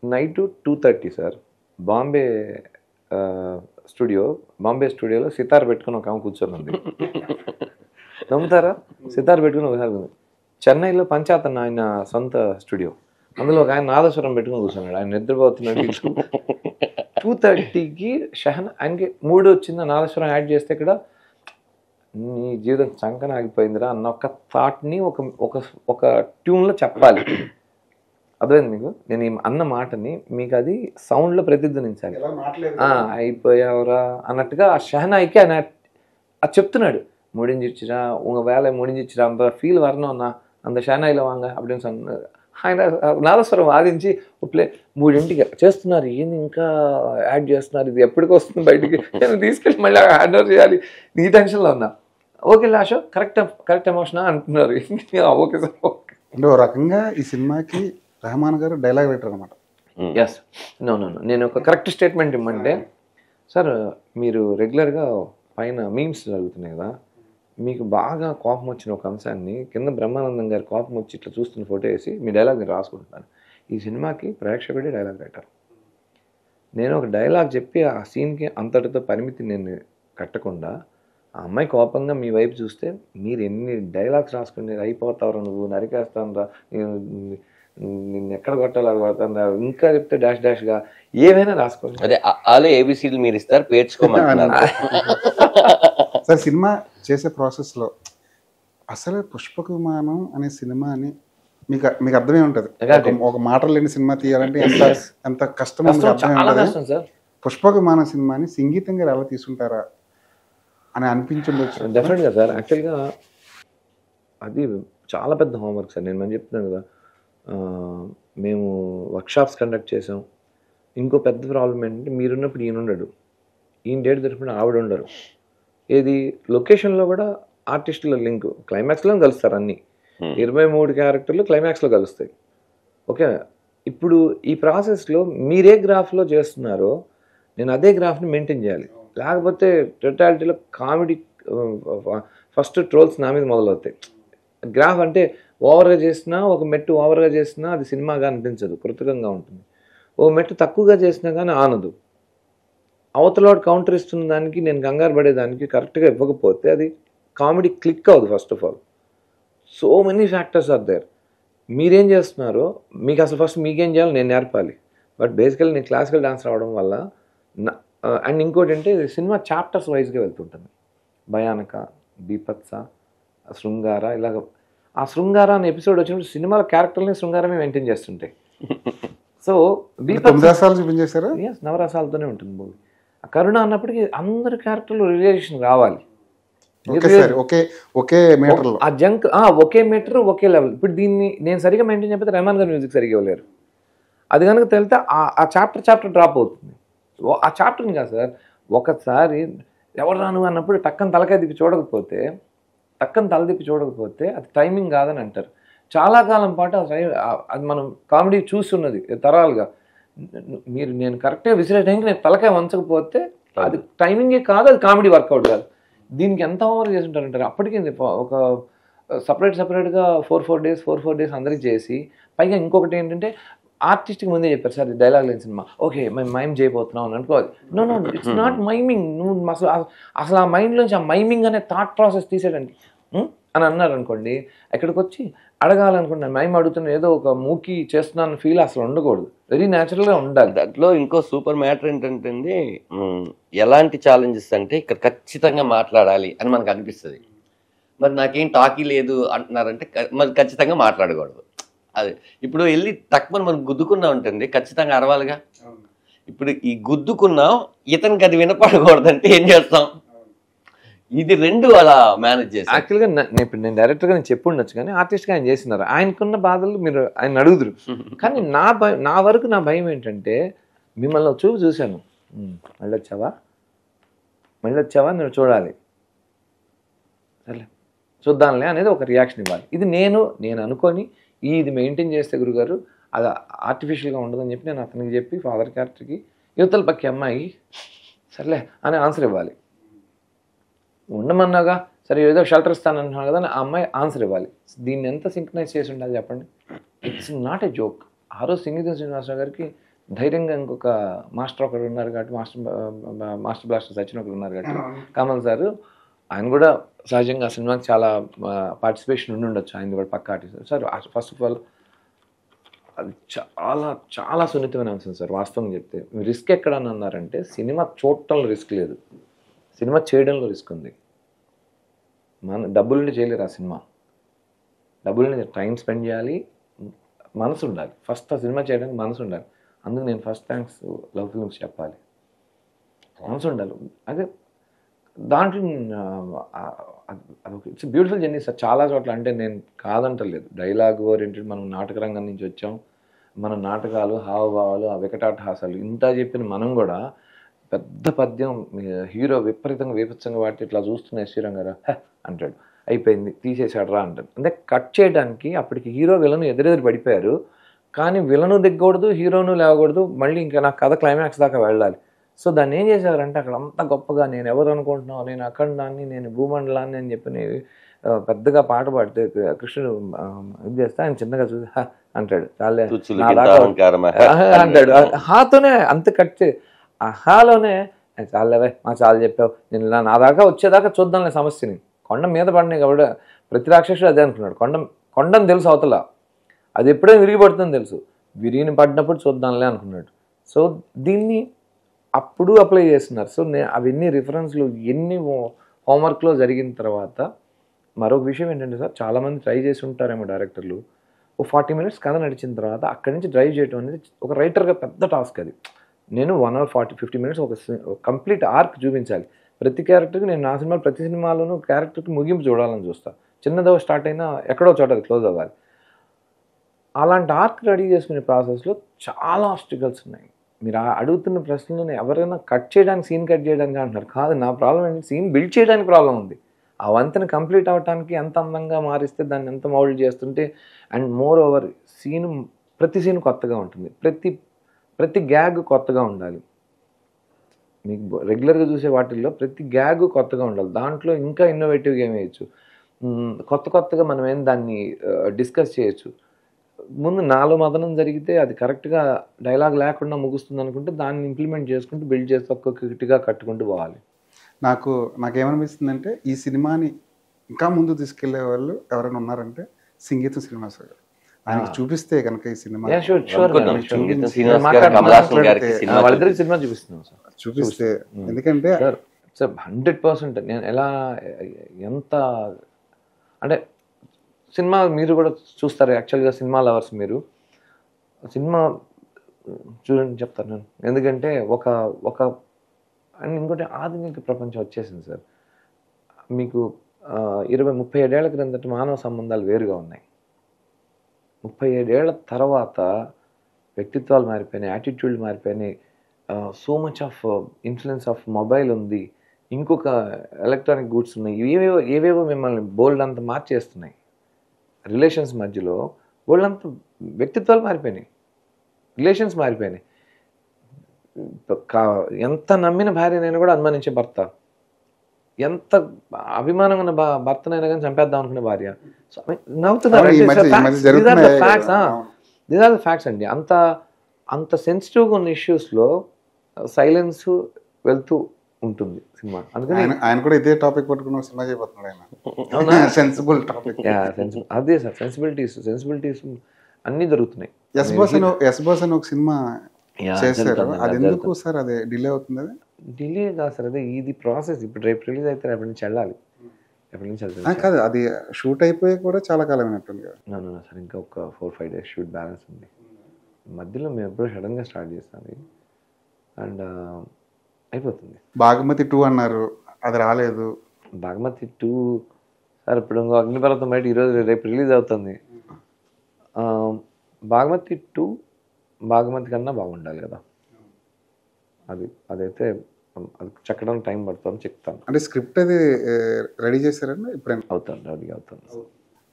Night 2:30 sir. బాంబే స్టూడియోలో సితార్ పెట్టుకుని ఒక ఆమె కూర్చొని ఉంది. నమ్ముతారా? సితార్ పెట్టుకుని ఒకసారి ఉంది. చెన్నైలో పంచాతన్ ఆయన సొంత స్టూడియో, అందులో ఒక ఆయన నాదస్వరం పెట్టుకుని కూర్చున్నాడు. ఆయన నిద్రపోతున్నాడు. 2:30కి ఆయనకి 3 వచ్చింది, నాదస్వరం యాడ్ చేస్తే ఇక్కడ నీ జీవితం చంకన ఆగిపోయిందిరా అన్న ఒక థాట్ని ఒక ట్యూన్లో చెప్పాలి. అర్థమైంది మీకు? నేను అన్న మాటని మీకు అది సౌండ్లో ప్రతిధ్వనించాలి. అయిపోయావురా అన్నట్టుగా ఆ షహనాయికి ఆయన అది చెప్తున్నాడు. முடிஞ்சிருச்சுடா உங்கள் வேலை முடிஞ்சிருச்சுடா அந்த ஃபீல் வரணும்னா அந்த ஷானாயில் வாங்க அப்படின்னு சொன்னார். ఆయన నాదస్వరం వాదించి ప్లే 3ంటికి చేస్తున్నారు. ఏంది ఇంకా యాడ్ చేస్తున్నారు, ఇది ఎప్పటికి వస్తుంది బయటికి, నేను తీసుకెళ్ళి మళ్ళీ హ్యాండ్ ఓవర్ చేయాలి, నీ టెన్షన్లో ఉన్నా. ఓకే లాషో కరెక్ట్ ఎమోషనా అంటున్నారు. Okay sir okay. అంటే ఓ రకంగా ఈ సినిమాకి రెహమాన్ గారు డైలాగ్ రైటర్ అనమాట. ఎస్ నో నేను ఒక కరెక్ట్ స్టేట్మెంట్ ఇమ్మంటే, సార్ మీరు రెగ్యులర్గా పైన మీమ్స్ జరుగుతున్నాయి కదా, మీకు బాగా కోపం వచ్చిన ఒక అంశాన్ని కింద బ్రహ్మానందం గారి కోపం వచ్చి ఇట్లా చూస్తున్న ఫోటో వేసి మీ డైలాగ్ నేను రాసుకుంటున్నాను. ఈ సినిమాకి ప్రేక్షకుడే డైలాగ్ రైటర్. నేను ఒక డైలాగ్ చెప్పి ఆ సీన్కి అంతటితో పరిమితి నేను కట్టకుండా, ఆ అమ్మాయి కోపంగా మీ వైపు చూస్తే మీరు ఎన్ని డైలాగ్స్ రాసుకుని అయిపోతావు, నువ్వు నరికేస్తాను రా, నిన్ను ఎక్కడ కొట్టాలి కొడతాను రా, ఇంకా చెప్తే డాష్గా ఏమైనా రాసుకోండి. అదే అలా ఏబిసిలు మీరు ఇస్తారు, పేర్చుకోమంటున్నారు. సార్ సినిమా చేసే ప్రాసెస్లో అసలు పుష్పక విమానం అనే సినిమాని మీకు అర్థమే ఉంటుంది. ఒక మాటలు లేని సినిమా తీయాలంటే ఎంత కష్టం ఉంటుంది. పుష్పక విమానం సినిమాని సంగీతంగా ఎలా తీసుకుంటారా అని అనిపించుండొచ్చు. డెఫినెట్గా సార్. యాక్చువల్గా అది చాలా పెద్ద హోంవర్క్ సార్. నేను చెప్తున్నాను కదా, మేము వర్క్షాప్స్ కండక్ట్ చేసాం. ఇంకో పెద్ద ప్రాబ్లం ఏంటంటే, మీరున్నప్పుడు ఈయన ఉండడు, ఈయన డేట్ దొరికినప్పుడు ఆవిడ ఉండరు. ఏది లొకేషన్లో కూడా ఆర్టిస్టుల లింక్ క్లైమాక్స్లో కలుస్తారు. అన్ని 23 క్యారెక్టర్లు క్లైమాక్స్లో కలుస్తాయి. ఓకే, ఇప్పుడు ఈ ప్రాసెస్లో మీరే గ్రాఫ్లో చేస్తున్నారో నేను అదే గ్రాఫ్ని మెయింటైన్ చేయాలి. లేకపోతే టోటాలిటీలో కామెడీ ఫస్ట్ ట్రోల్స్ నా మీద మొదలవుతాయి. గ్రాఫ్ అంటే ఓవర్గా చేసినా, ఒక మెట్టు ఓవర్గా చేసినా అది సినిమాగా అనిపించదు, కృతకంగా ఉంటుంది. ఓ మెట్టు తక్కువగా చేసినా కానీ ఆనదు. అవతలవాడు కౌంటర్ ఇస్తున్న దానికి నేను కంగారు పడేదానికి కరెక్ట్గా ఇవ్వకపోతే అది కామెడీ క్లిక్ అవ్వదు. First of all so many factors are there. మీరేం చేస్తున్నారో మీకు అసలు ఫస్ట్ మీకేం చేయాలో నేను నేర్పాలి. బట్ బేసికల్లీ నేను క్లాసికల్ డాన్స్ రావడం వల్ల అండ్ ఇంకోటి అంటే సినిమా చాప్టర్స్ వైజ్గా వెళ్తుంటుంది. భయానక, బీపత్స, శృంగార, ఇలాగ. ఆ శృంగార అనే ఎపిసోడ్ వచ్చినప్పుడు సినిమాల క్యారెక్టర్ని శృంగారమే మెయింటైన్ చేస్తుంటాయి. సో నవరసాలతోనే ఉంటుంది మూవీ. కరుణ అన్నప్పటికీ అందరి క్యారెక్టర్లు రిలేషన్ రావాలి. ఆ జంక్ ఒకే మీటర్ ఒకే లెవెల్. ఇప్పుడు దీన్ని నేను సరిగా మెయింటైన్ చెప్పితే రెహమాన్ గారు మ్యూజిక్ సరిగా ఇవ్వలేరు. అది కనుక తెలితే ఆ చాప్టర్ డ్రాప్ అవుతుంది. ఆ చాప్టర్ని కాదు సార్, ఒకసారి ఎవరు రాను అన్నప్పుడు టక్కన తల తిప్పి చూడకపోతే అది టైమింగ్ కాదని అంటారు. చాలా కాలం పాటు అది మనం కామెడీ చూస్తున్నది తరాలుగా. నేను కరెక్ట్గా విసిరే టైంకి నేను తలకాయ వంచకపోతే అది టైమింగే కాదు, అది కామెడీ వర్కౌట్ కాదు. దీనికి ఎంత ఓవర్ చేసి ఉంటారంటారు. అప్పటికి ఒక సపరేట్గా 4 డేస్ అందరికి చేసి, పైగా ఇంకొకటి ఏంటంటే ఆర్టిస్ట్కి ముందే చెప్పారు, సార్ డైలాగ్ లేని సినిమా, ఓకే మేము మైమ్ చేయబోతున్నాం అని అనుకోవాలి. No it's not miming. నువ్వు అసలు ఆ మైండ్లోంచి ఆ మైమింగ్ అనే థాట్ ప్రాసెస్ తీసేయండి అని అన్నారు అనుకోండి, ఎక్కడికి వచ్చి అడగాలనుకుంటున్నాను మైమ్ అడుగుతున్నా ఏదో ఒక మూకీ చేస్తున్నాను ఫీల్ అసలు ఉండకూడదు. వెరీ న్యాచురల్గా ఉండాలి. దాంట్లో ఇంకో సూపర్ మ్యాటర్ ఏంటంటే, ఎలాంటి ఛాలెంజెస్ అంటే ఇక్కడ ఖచ్చితంగా మాట్లాడాలి అని మనకు అనిపిస్తుంది. మరి నాకేం టాకీ లేదు అంటున్నారంటే మరి ఖచ్చితంగా మాట్లాడకూడదు. అదే ఇప్పుడు వెళ్ళి తక్కువ మనం గుద్దుకున్నా ఉంటుంది, ఖచ్చితంగా అరవాలిగా. ఇప్పుడు ఈ గుద్దుకున్నాం, ఇతనికి అది వినపడకూడదంటే ఏం చేస్తాం? ఇది రెండు అలా మేనేజ్ చేసి యాక్చువల్గా ఇప్పుడు నేను డైరెక్టర్గా నేను చెప్పుండొచ్చు, కానీ ఆర్టిస్ట్గా ఆయన చేసినారు. ఆయనకున్న బాధలు మీరు ఆయన అడుగుదురు. కానీ నా వరకు నా భయం ఏంటంటే, మిమ్మల్ని చూపు చూశాను, మళ్ళీ వచ్చావా నేను చూడాలి, సరే చూద్దాంలే అనేది ఒక రియాక్షన్ ఇవ్వాలి. ఇది నేను అనుకొని ఇది మెయింటైన్ చేస్తే గురుగారు అది ఆర్టిఫిషియల్గా ఉండదని చెప్పి నేను అతనికి చెప్పి ఫాదర్ క్యారెక్టర్కి యువతల పక్క అమ్మాయి సర్లే అని ఆన్సర్ ఇవ్వాలి. ఉండమన్నాగా, సరే ఏదో షెల్టర్ ఇస్తానంటున్నాను కదా ఆ అమ్మాయి ఆన్సర్ ఇవ్వాలి. దీన్ని ఎంత సింక్రనైజ్ చేసి ఉండాలి చెప్పండి. It's not a joke. ఆ రోజు సింగీతం శ్రీనివాసరావు గారికి ధైర్యంగా ఇంకొక మాస్టర్ ఒకరు ఉన్నారు కాబట్టి, మాస్టర్ బ్లాస్టర్ సచిన్ ఒకరు ఉన్నారు కాబట్టి, కమల్ సార్ ఆయన కూడా సహజంగా ఆ సినిమాకి చాలా పార్టిసిపేషన్ ఉండి ఉండొచ్చు, ఆయన కూడా పక్క artist sir. First of all అది చాలా చాలా సున్నితమైన అంశం సార్. వాస్తవంగా చెప్తే రిస్క్ ఎక్కడని అన్నారంటే, సినిమా చూడటంలో రిస్క్ లేదు, సినిమా చేయడంలో రిస్క్ ఉంది. మన డబ్బులని చేయలేరు ఆ సినిమా. డబ్బులని టైం స్పెండ్ చేయాలి, మనసు ఉండాలి. ఫస్ట్ ఆ సినిమా చేయడానికి మనసు ఉండాలి. అందుకు నేను ఫస్ట్ థ్యాంక్స్ లవ్ ఫిల్మ్స్ చెప్పాలి. మనసు ఉండాలి. అదే దాంట్లో ఇట్స్ బ్యూటిఫుల్ జర్నీ సార్. చాలా చోట్ల అంటే నేను కాదంటలేదు, డైలాగ్ ఓరియంటెడ్, మనం నాటక రంగం నుంచి వచ్చాం, మన నాటకాలు, హావభావాలు, ఆ వికటాటహాసాలు ఇంత చెప్పిన మనం కూడా పెద్ద పద్యం హీరో విపరీతంగా వేపచ్చంగా వాటి ఇట్లా చూస్తున్న శ్రీరామ్ గారు అంటాడు, అయిపోయింది తీసేసాడు రా అంటాడు. అంటే కట్ చేయడానికి అప్పటికి హీరో విలను ఎదురెదురు పడిపోయారు, కానీ విలను దిగ్గకూడదు, హీరోను లేవకూడదు, మళ్ళీ ఇంకా నా కథ క్లైమాక్స్ దాకా వెళ్ళాలి. సో దాన్ని ఏం చేశారంటే అక్కడ అంత గొప్పగా నేను ఎవరు అనుకుంటున్నావు, నేను అఖండాన్ని, నేను భూమండలాన్ని అని చెప్పి పెద్దగా పాట పాడితే కృష్ణుడు ఇది చేస్తే ఆయన చిన్నగా చూసి అంటాడు, చాలే అంటాడు. హాతోనే అంత కట్ చే ఆ హాలోనే చాలేవే మా చాలా చెప్పావు, నేను నా దాకా వచ్చేదాకా చూద్దాంలే సమస్యని. కొండ మీద పడినాయి కాబట్టి ప్రతి రాక్షసుడు అదే అనుకున్నాడు. కొండని తెలుసు అవతల, అది ఎప్పుడైనా విరిగిపడుతుందని తెలుసు, విరిగిని పడినప్పుడు చూద్దాంలే అనుకున్నాడు. సో దీన్ని అప్పుడు అప్లై చేస్తున్నారు. సో అవన్నీ రిఫరెన్స్లు ఎన్ని హోంవర్క్లో జరిగిన తర్వాత మరొక విషయం ఏంటంటే సార్, చాలామంది ట్రై చేసి ఉంటారేమో డైరెక్టర్లు, ఓ 40 minutes కథ నడిచిన తర్వాత అక్కడి నుంచి డ్రైవ్ చేయడం అనేది ఒక రైటర్గా పెద్ద టాస్క్. అది నేను 1 hour 50 minutes ఒక కంప్లీట్ ఆర్క్ చూపించాలి ప్రతి క్యారెక్టర్కి. నేను నా సినిమాలో ప్రతి సినిమాలోనూ క్యారెక్టర్కి ముగింపు చూడాలని చూస్తాను. చిన్నదో స్టార్ట్ అయినా ఎక్కడో చోట అది క్లోజ్ అవ్వాలి. అలాంటి ఆర్క్ రెడీ చేసుకునే ప్రాసెస్లో చాలా ఆబ్స్టికల్స్ ఉన్నాయి. మీరు అడుగుతున్న ప్రశ్నలను ఎవరైనా కట్ చేయడానికి, సీన్ కట్ చేయడానికి అంటున్నారు. కాదు, నా ప్రాబ్లం ఏంటి, సీన్ బిల్డ్ చేయడానికి ప్రాబ్లం ఉంది. ఆ వంతెన కంప్లీట్ అవ్వడానికి ఎంత అందంగా మారిస్తే, దాన్ని ఎంత మౌల్డ్ చేస్తుంటే, అండ్ మోర్ ఓవర్ ప్రతి సీన్ కొత్తగా ఉంటుంది, ప్రతి గ్యాగ్ కొత్తగా ఉండాలి. మీకు రెగ్యులర్గా చూసే వాటిల్లో ప్రతి గ్యాగ్ కొత్తగా ఉండాలి. దాంట్లో ఇంకా ఇన్నోవేటివ్గా ఏం వేయచ్చు, కొత్తగా మనం ఏం దాన్ని డిస్కస్ చేయొచ్చు. ముందు నాలో మదనం జరిగితే అది కరెక్ట్గా డైలాగ్ లేకుండా ముగుస్తుంది అనుకుంటే దాన్ని ఇంప్లిమెంట్ చేసుకుంటూ బిల్డ్ చేసి ఒక్కొక్కటిగా కట్టుకుంటూ పోవాలి. నాకేమనిపిస్తుందంటే ఈ సినిమాని ఇంకా ముందు తీసుకెళ్లే వాళ్ళు ఎవరైనా ఉన్నారంటే సింగీతం శ్రీనివాసరావు గారు. ఆయనకి చూపిస్తే కనుక ఈ సినిమా చూపిస్తే, ఎందుకంటే 100% నేను ఎంత అంటే సినిమా మీరు కూడా చూస్తారు యాక్చువల్గా, సినిమా లవర్స్ మీరు సినిమా చూడండి చెప్తాను నేను. ఎందుకంటే ఒక అండ్ ఇంకోటి ఆధునిక ప్రపంచం వచ్చేసింది సార్. మీకు 20-37 ఏళ్ల క్రిందట మానవ సంబంధాలు వేరుగా ఉన్నాయి. 37 ఏళ్ల తర్వాత వ్యక్తిత్వాలు మారిపోయినాయి, యాటిట్యూడ్లు మారిపోయినాయి, so much of influence of mobile ఉంది, ఇంకొక ఎలక్ట్రానిక్ గూడ్స్ ఉన్నాయి, ఏవేవో మిమ్మల్ని బోల్డ్ అంత మార్చేస్తున్నాయి. రిలేషన్స్ మధ్యలో బోల్డ్ అంత వ్యక్తిత్వాలు మారిపోయినాయి, రిలేషన్స్ మారిపోయినాయి. ఎంత నమ్మిన భార్యనైనా కూడా అనుమానించే భర్త, ఎంత అభిమానం ఉన్న భర్తనైనా కానీ చంపేద్దాం అనుకునే భార్య. నవ్వుతున్నారు. దీస్ ఆర్ ద ఫ్యాక్ట్స్ అండి. అంత సెన్సిటివ్గా ఉన్న ఇష్యూస్లో సైలెన్స్ వెళ్తూ ఉంటుంది సినిమా. అందుకని ఆయన కూడా ఇదే టాపిక్ పట్టుకున్న సినిమా చేయబోతున్నాడు. సెన్సిబుల్ టాపిక్ అదే సార్. సెన్సిబిలిటీస్ అన్నీ దొరుకుతున్నాయి. ఎస్ బాస్ అని ఒక సినిమా చేశారు, అది ఎందుకు సార్ అది డిలే అవుతుంది? డిలే కాదు సార్, అదే ఇది ప్రాసెస్. ఇప్పుడు రేపు రిలీజ్ అయితే ఎప్పటి నుంచి వెళ్ళాలి, కాదు అది షూట్ అయిపోయి కూడా చాలా కాలం అయినట్టుంది కదా. సార్ ఇంకా ఒక 4-5 days షూట్ బ్యాలెన్స్ ఉంది. మధ్యలో మేము ఎప్పుడో సడన్గా స్టార్ట్ చేస్తాం అండ్ అయిపోతుంది. బాగుమతి 2 అన్నారు, అది రాలేదు. బాగుమతి 2 సార్ ఇప్పుడు ఇంకో అగ్నిపర్వతం బయట ఈరోజు రేపు రిలీజ్ అవుతుంది. బాగుమతి 2 బాగుమతి కన్నా బాగుండాలి కదా. అదైతే అది చెక్కడానికి టైం పడుతుంది, చెప్తాను. అంటే స్క్రిప్ట్ అది రెడీ చేశారండి? ఇప్పుడైనా రెడీ అవుతాను.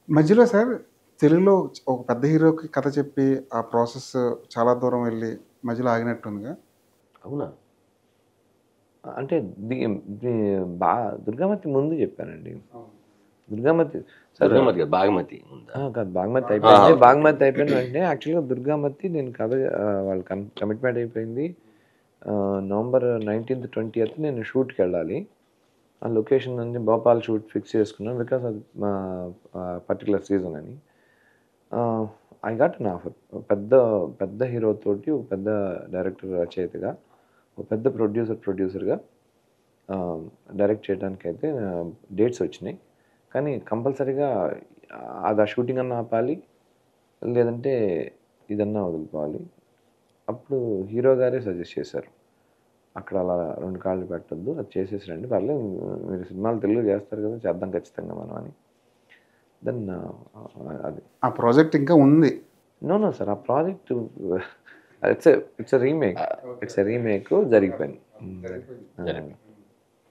మధ్యలో సార్ తెలుగులో ఒక పెద్ద హీరోకి కథ చెప్పి ఆ ప్రాసెస్ చాలా దూరం వెళ్ళి మధ్యలో ఆగినట్టుందిగా. అవునా? అంటే దుర్గామతి ముందు చెప్పానండి. దుర్గామతి సార్ దుర్గామతి కాదు, బాగమతి ఉందా? కాదు, బాగ్మతి అయిపోయింది. బాగ్మతి అయిపోయిన వెంటనే యాక్చువల్గా దుర్గామతి నేను కథ వాళ్ళు కమిట్మెంట్ అయిపోయింది. నవంబర్ 19th 20th నేను షూట్కి వెళ్ళాలి. ఆ లొకేషన్ అన్ని భోపాల్ షూట్ ఫిక్స్ చేసుకున్నాను బికాస్ అది మా పర్టికులర్ సీజన్ అని. I got an offer. పెద్ద పెద్ద హీరోతోటి ఒక పెద్ద డైరెక్టర్ రచయితగా, ఒక పెద్ద ప్రొడ్యూసర్గా డైరెక్ట్ చేయడానికి అయితే డేట్స్ వచ్చినాయి. కానీ కంపల్సరీగా అది ఆ షూటింగ్ అన్నా ఆపాలి, లేదంటే ఇదన్నా వదులుకోవాలి. అప్పుడు హీరో గారే సజెస్ట్ చేశారు, అక్కడ అలా 2 కాళ్ళు పెట్టద్దు, అది చేసేసరండి, పర్లేదు మీరు సినిమాలు తెలుగు చేస్తారు కదా, చేద్దాం ఖచ్చితంగా మనం అని. దెన్ అది ఆ ప్రాజెక్ట్ ఇంకా ఉంది. నో సార్, ఆ ప్రాజెక్ట్ ఇట్స్ రీమేక్ జరిగిపోయింది.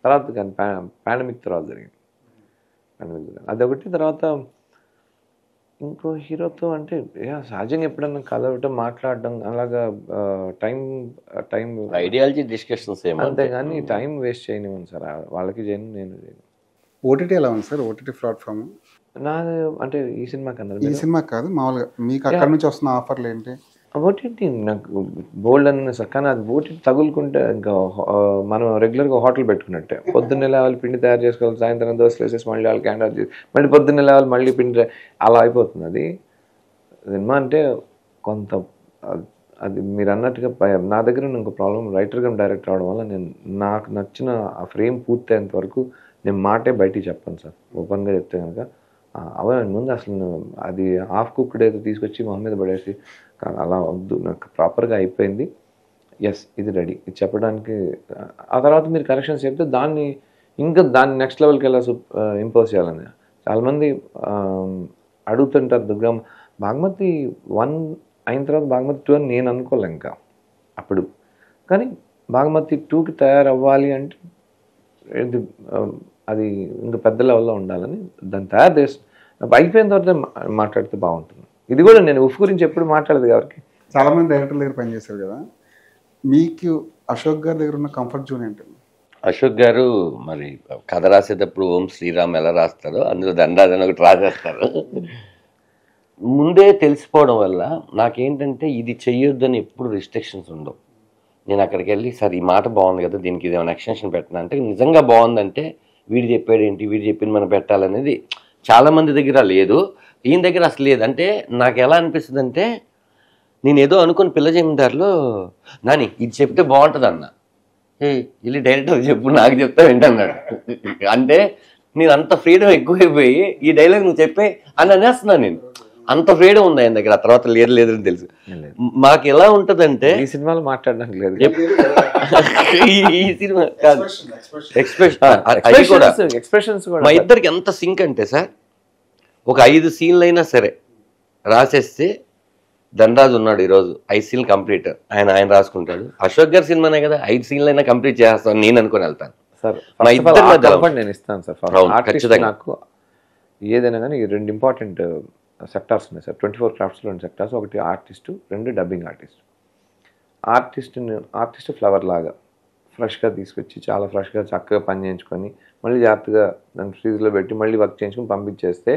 తర్వాత కానీ పాండమిక్ తర్వాత జరిగింది. అదొకటి. తర్వాత ఇంకో హీరోతో అంటే సహజంగా ఎప్పుడన్నా కలవటం, మాట్లాడడం అలాగా టైం ఐడియాలజీ డిస్కషన్స్ అంతేగాని టైం వేస్ట్ చేయనివ్వండి సార్. వాళ్ళకి చేయను, నేను చేయను. ఓటీటీ ఎలా ఉంది సార్? ఓటీటీ ప్లాట్ఫామ్ నాది అంటే ఈ సినిమా కన్నా ఈ సినిమా కాదు, మామూలుగా మీకు అక్కడ నుంచి వస్తున్న ఆఫర్లు ఏంటి? ఓటీటీ నాకు బోల్డ్ అని సార్, కానీ అది ఓటీటీ తగులుకుంటే ఇంకా మనం రెగ్యులర్గా హోటల్ పెట్టుకున్నట్టే. పొద్దున్న లేవాలి, పిండి తయారు చేసుకోవాలి, సాయంత్రం దోశలు వేసేసి మళ్ళీ వాళ్ళకి హ్యాండ్ ఓవర్ చేసి మళ్ళీ పొద్దున్న లేవాలి, మళ్ళీ పిండి అలా అయిపోతుంది. అది సినిమా అంటే కొంత అది మీరు అన్నట్టుగా నా దగ్గర ఉన్న ఇంకో ప్రాబ్లం, రైటర్గా డైరెక్టర్ అవడం వల్ల నేను నాకు నచ్చిన ఆ ఫ్రేమ్ పూర్తయ్యేంత వరకు నేను మాటే బయటికి చెప్పాను సార్. ఓపెన్గా చెప్తే కనుక అవన్నీ ముందు అసలు అది హాఫ్ కుక్డ్ ఏదో తీసుకొచ్చి మొహం మీద పడేసి అలా వద్దు, నాకు ప్రాపర్గా అయిపోయింది, ఎస్ ఇది రెడీ, ఇది చెప్పడానికి. ఆ తర్వాత మీరు కరెక్షన్స్ చెప్తే దాన్ని నెక్స్ట్ లెవెల్కి వెళ్ళా ఇంపోజ్ చేయాలని చాలామంది అడుగుతుంటారు. బాగ్మతి 1 అయిన తర్వాత బాగ్మతి 2 అని నేను అనుకోలే ఇంకా అప్పుడు. కానీ బాగ్మతి 2కి తయారవ్వాలి అంటే అది ఇంకా పెద్ద లెవెల్లో ఉండాలని దాన్ని తయారు చేసి అయిపోయిన తర్వాత మాట్లాడితే బాగుంటుంది. ఇది కూడా నేను ఉఫ్ గురించి ఎప్పుడు మాట్లాడదు కాబట్టి. చాలా మంది డైరెక్టర్ల దగ్గర పనిచేశారు కదా, మీకు అశోక్ గారి దగ్గర ఉన్న కంఫర్ట్ జోన్ ఏంటి? అశోక్ గారు మరి కథ రాసేటప్పుడు ఓం శ్రీరామ్ ఎలా రాస్తారో అందులో దండాదని ఒకటి రాసేస్తారు. ముందే తెలిసిపోవడం వల్ల నాకేంటంటే ఇది చెయ్యొద్దని ఎప్పుడు రిస్ట్రిక్షన్స్ ఉండవు. నేను అక్కడికి వెళ్ళి సార్ ఈ మాట బాగుంది కదా, దీనికి ఇది ఏమైనా ఎక్స్టెన్షన్ పెట్టినా అంటే నిజంగా బాగుందంటే వీడు చెప్పాడు ఏంటి, వీడు చెప్పింది మనం పెట్టాలనేది చాలామంది దగ్గర లేదు, ఈయన దగ్గర అసలు లేదు. అంటే నాకు ఎలా అనిపిస్తుంది అంటే నేను ఏదో అనుకుని పిల్ల జమీందారులో నాని ఇది చెప్తే బాగుంటుంది అన్న, వెళ్ళి డైరెక్టర్ చెప్పు నాకు చెప్తా వింటన్నాడు. అంటే నేను అంత ఫ్రీడమ్ ఎక్కువైపోయి ఈ డైలాగ్ నువ్వు చెప్పే అని అనేస్తున్నాను. నేను అంత ఫ్రీడమ్ ఉంది ఆయన దగ్గర. ఆ తర్వాత లేదు అని తెలుసు. మాకు ఎలా ఉంటుందంటే ఈ సినిమాలో మాట్లాడడానికి లేదు, ఈ సినిమా కాదు ఎక్స్ప్రెషన్స్ మా ఇద్దరికి ఎంత సింక్ అంటే సార్, ఒక 5 సీన్లు అయినా సరే రాసేస్తే ధనరాజు ఉన్నాడు ఈరోజు 5 సీన్లు కంప్లీట్, ఆయన రాసుకుంటాడు. అశోక్ గారి సినిమానే కదా 5 సీన్లు అయినా కంప్లీట్ చేస్తాను నేను అనుకుని వెళ్తాను. సార్ మా ఇద్దరు నేను ఇస్తాను సార్. ఖచ్చితంగా నాకు ఏదైనా కానీ 2 ఇంపార్టెంట్ సెక్టార్స్ ఉన్నాయి సార్. 24 క్రాఫ్ట్స్లో 2 సెక్టార్స్, ఒకటి artist, 2 dubbing artist. Artist flower లాగా ఫ్రెష్గా తీసుకొచ్చి చాలా ఫ్రెష్గా చక్కగా పని చేయించుకొని మళ్ళీ జాగ్రత్తగా దాన్ని ఫ్రీజ్లో పెట్టి మళ్ళీ వర్క్ చేయించుకొని పంపించేస్తే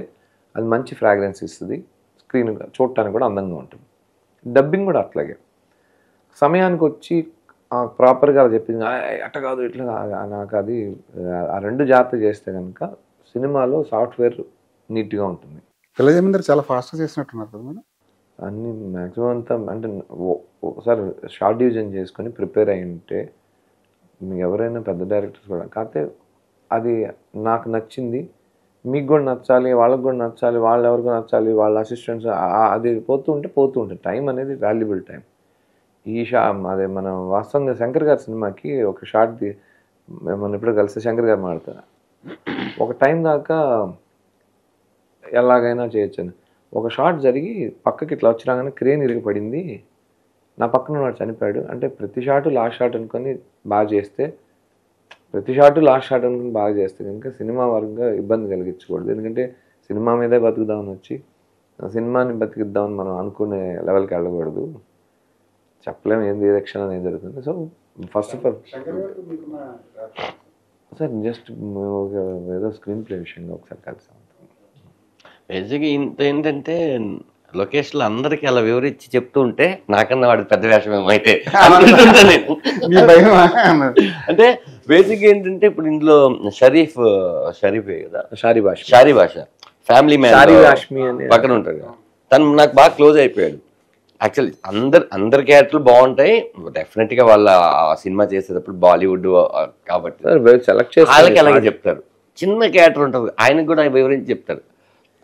అది మంచి ఫ్రాగ్రెన్స్ ఇస్తుంది, స్క్రీన్ చూడటానికి కూడా అందంగా ఉంటుంది. డబ్బింగ్ కూడా అట్లాగే సమయానికి వచ్చి ప్రాపర్గా చెప్పింది అట్ట కాదు ఇట్లా నాకు అది ఆ 2 జాగ్రత్త చేస్తే కనుక సినిమాలో సాఫ్ట్వేర్ నీట్గా ఉంటుంది. పిల్ల జమీందారు చాలా ఫాస్ట్గా చేసినట్టున్నారు కదా మేడం? అన్ని మ్యాక్సిమం అంతా అంటే ఒకసారి షార్ట్ డివిజన్ చేసుకొని ప్రిపేర్ అయి ఉంటే మీకు ఎవరైనా పెద్ద డైరెక్టర్స్ కూడా, కాకపోతే అది నాకు నచ్చింది, మీకు కూడా నచ్చాలి, వాళ్ళకి కూడా నచ్చాలి, వాళ్ళు ఎవరికి నచ్చాలి, వాళ్ళ అసిస్టెంట్స్, అది పోతూ ఉంటుంది. టైం అనేది వాల్యుబుల్ టైం. అదే మనం వాస్తవంగా శంకర్ గారి సినిమాకి ఒక షార్ట్ మనం ఎప్పుడో కలిసి శంకర్ గారు మాట్లాడతారు, ఒక టైం దాకా ఎలాగైనా చేయొచ్చని. ఒక షార్ట్ జరిగి పక్కకి ఇట్లా వచ్చి రాగానే క్రేన్ ఇరిగిపడింది, నా పక్కన వాడు చనిపోయాడు అంటే ప్రతి షాటు లాస్ట్ షాట్ అనుకొని బాగా చేస్తే కనుక సినిమా వర్గంగా ఇబ్బంది కలిగించకూడదు. ఎందుకంటే సినిమా మీదే బతుకుదామని వచ్చి సినిమాని బతికిద్దామని మనం అనుకునే లెవెల్కి వెళ్ళకూడదు. చెప్పలేము ఏంది ఏ రక్షణ ఏం జరుగుతుంది. So first of all sir just ఏదో స్క్రీన్ ప్లే విషయంగా ఒకసారి కలిసాం. బేసిక్గా ఇంత ఏంటంటే లొకేషన్లో అందరికి అలా వివరించి చెప్తూ ఉంటే నాకన్నా వాడి పెద్ద వేషం ఏమైతే అనుకుంటుంటా నేను. అంటే బేసిక్ ఏంటంటే ఇప్పుడు ఇందులో షరీఫే కదా, షారీ భాష ఫ్యామిలీ మ్యాన్ పక్కన ఉంటాడు కదా, తను నాకు బాగా క్లోజ్ అయిపోయాడు. యాక్చువల్లీ అందరి క్యారెక్టర్లు బాగుంటాయి, డెఫినెట్ గా వాళ్ళ సినిమా చేసేటప్పుడు బాలీవుడ్ కాబట్టి వాళ్ళకి అలాగే చెప్తారు. చిన్న క్యారెక్టర్ ఉంటుంది ఆయనకు కూడా వివరించి చెప్తారు.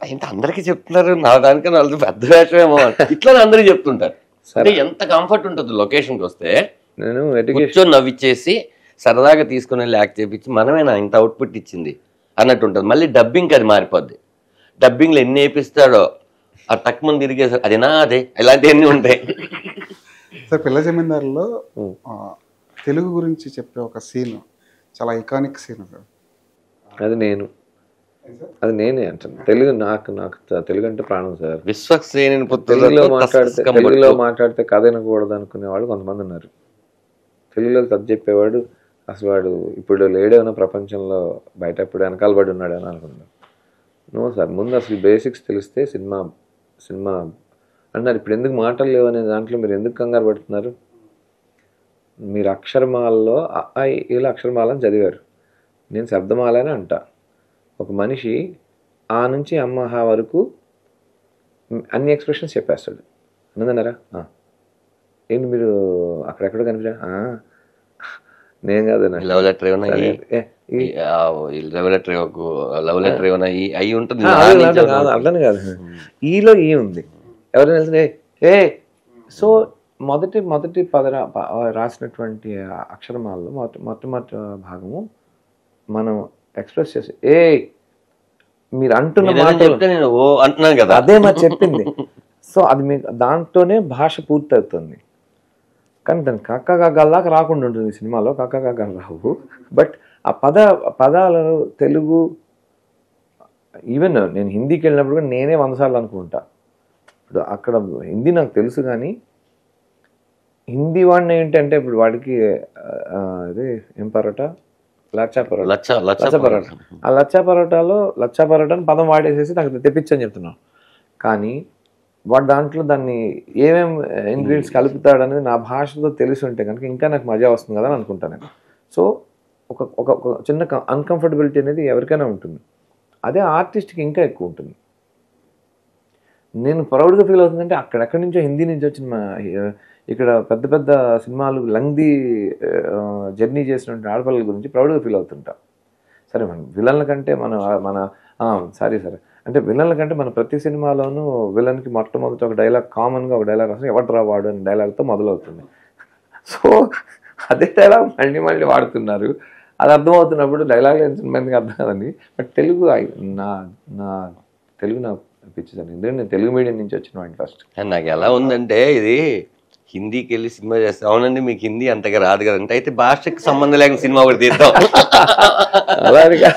ఏంటి అందరికీ చెప్తున్నారు, నా దానికన్నా వాళ్ళది పెద్ద వేషమేమో ఇట్లా అందరికీ చెప్తుంటారు. అంటే ఎంత కంఫర్ట్ ఉంటుంది లొకేషన్కి వస్తే, నేను కూర్చొని నవ్విచ్చేసి సరదాగా తీసుకుని వెళ్ళి యాక్ట్ చేపించి మనమేనా ఇంత అవుట్పుట్ ఇచ్చింది అన్నట్టు ఉంటుంది. మళ్ళీ డబ్బింగ్కి అది మారిపోద్ది. డబ్బింగ్లో ఎన్ని వేపిస్తాడో ఆ టక్మని తిరిగేసారు అది నా అదే ఇలాంటివన్నీ ఉంటాయి. సార్ పిల్ల జమీందారులో తెలుగు గురించి చెప్పే ఒక సీన్ చాలా ఐకానిక్ సీన్ సార్. అది నేనే అంటాను. తెలుగు నాకు తెలుగు అంటే ప్రాణం సార్. విశ్వక్సేనుని తెలుగులో మాట్లాడితే కథ వినకూడదు అనుకునే వాళ్ళు కొంతమంది ఉన్నారు. తెలుగులో కథ చెప్పేవాడు అసలు వాడు ఇప్పుడు లేడేమన్నా ప్రపంచంలో బయట ఇప్పుడు వెనకాల పడి ఉన్నాడు అని అనుకున్నాను. నో సార్, ముందు అసలు బేసిక్స్ తెలిస్తే సినిమా అన్నారు. ఇప్పుడు ఎందుకు మాటలు లేవు అనే దాంట్లో మీరు ఎందుకు కంగారు పడుతున్నారు? మీరు అక్షరమాలలో ఇలా అక్షరమాలని చదివారు, నేను శబ్దమాల అని అంటా. ఒక మనిషి ఆ నుంచి అమ్మహ వరకు అన్ని ఎక్స్ప్రెషన్స్ చెప్పేస్తాడు. అన్నదన్నారా? ఏంటి మీరు అక్కడెక్కడ కనిపించా? నేను కాదు, లవ్ లెటర్ అయి ఉంటుంది అట్లని కాదు. ఈలో ఈ ఉంది ఎవరైనా తెలిసిన సో మొదటి రాసినటువంటి అక్షరమాలలో మొట్టమొదటి భాగము మనం ఎక్స్ప్రెస్ చేసి మీరు అంటున్న మాట అంటున్నాను కదా, అదే మరి చెప్పింది. సో అది మీకు దాంట్లోనే భాష పూర్తి అవుతుంది. కానీ దాని కక్క గల్లాగా రాకుండా ఉంటుంది సినిమాలో, కక్క గగ్గలు రావు. బట్ ఆ పదాలు తెలుగు, ఈవెన్ నేను హిందీకి వెళ్ళినప్పుడు కూడా నేనే 100 సార్లు అనుకుంటా. ఇప్పుడు అక్కడ హిందీ నాకు తెలుసు, కానీ హిందీ వాడిని ఏంటంటే ఇప్పుడు వాడికి అదే ఏం పరోటా, లచ్చా పరోటా. ఆ లచ్చా పరోటాని పదం వాడేసేసి నాకు తెప్పించని చెప్తున్నాను. కానీ వాడు దాంట్లో దాన్ని ఏమేమి ఇంగ్రీడియంట్స్ కలుపుతాడు అనేది నా భాషలో తెలిసి ఉంటే కనుక ఇంకా నాకు మజా వస్తుంది కదా అని అనుకుంటాను నేను. సో ఒక చిన్న అన్కంఫర్టబిలిటీ అనేది ఎవరికైనా ఉంటుంది. అదే ఆర్టిస్ట్కి ఇంకా ఎక్కువ ఉంటుంది. నేను ప్రౌడ్గా ఫీల్ అవుతుందంటే అక్కడెక్కడి నుంచో హిందీ నుంచి వచ్చిన ఇక్కడ పెద్ద పెద్ద సినిమాలు లంగ్దీ జర్నీ చేసినటువంటి ఆడపిల్లల గురించి ప్రౌడ్గా ఫీల్ అవుతుంటా. సరే మన విలన్ల కంటే సరే అంటే విలన్ల కంటే మన ప్రతి సినిమాలోనూ విలన్కి మొట్టమొదటి ఒక డైలాగ్ కామన్గా ఒక డైలాగ్ రాస్తే ఎవడ్రా వాడు అనే డైలాగ్తో మొదలవుతుంది. సో అదే డైలాగ్ మళ్ళీ వాడుతున్నారు. అది అర్థమవుతున్నప్పుడు డైలాగ్ ఎంతమందికి అర్థం కాదండి. బట్ తెలుగు నా పిచ్చిదండి, ఎందుకంటే నేను తెలుగు మీడియం నుంచి వచ్చిన వాడిని ఫస్ట్. నాకు ఎలా ఉందంటే ఇది హిందీకి వెళ్ళి సినిమా చేస్తే, అవునండి మీకు హిందీ అంతగా రాదు కదంటే, అయితే భాషకి సంబంధం లేకుండా సినిమా ఒకటి తీద్దాం,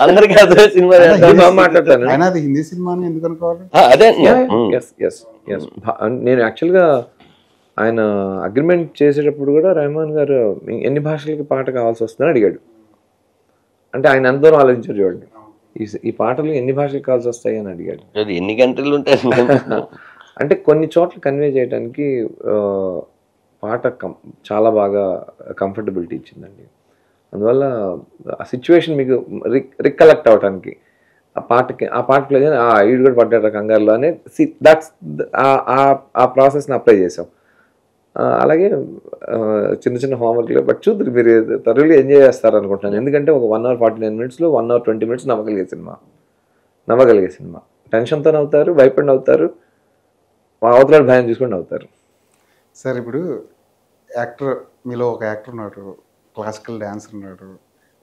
అందరికీ అదే సినిమా మాట్లాడతాను. హిందీ సినిమా ఎందుకు అనుకోవాలి? అదే నేను యాక్చువల్గా ఆయన అగ్రిమెంట్ చేసేటప్పుడు కూడా రెహమాన్ గారు ఎన్ని భాషలకి పాట కావాల్సి వస్తుందని అడిగాడు. అంటే ఆయన ఎంత దూరం ఆలోచించారు చూడండి, ఈ పాటలు ఎన్ని భాషలకు కావాల్సి వస్తాయి అని అడిగాడు. ఎన్ని గంటలు ఉంటాయి అంటే కొన్ని చోట్ల కన్వే చేయడానికి పాట చాలా బాగా కంఫర్టబిలిటీ ఇచ్చిందండి. అందువల్ల ఆ సిచ్యువేషన్ మీకు రికలెక్ట్ అవడానికి ఆ పాటలో ఈడు కూడా పడ్డాడు కంగారులో అనే ఆ ప్రాసెస్ని అప్లై చేసాం. అలాగే చిన్న చిన్న హోంవర్క్లు బట్ చూద్దరు మీరు థరోలీ ఎంజాయ్ చేస్తారు అనుకుంటున్నాను. ఎందుకంటే ఒక 1 hour 49 minutes 1 hour 20 minutes నవ్వగలిగే cinema. టెన్షన్తో నవ్వుతారు, భయపడి నవ్వుతారు, అవతల భయం చూసుకొని నవ్వుతారు. సార్ ఇప్పుడు యాక్టర్, మీలో ఒక యాక్టర్ ఉన్నాడు, క్లాసికల్ డ్యాన్సర్ ఉన్నాడు,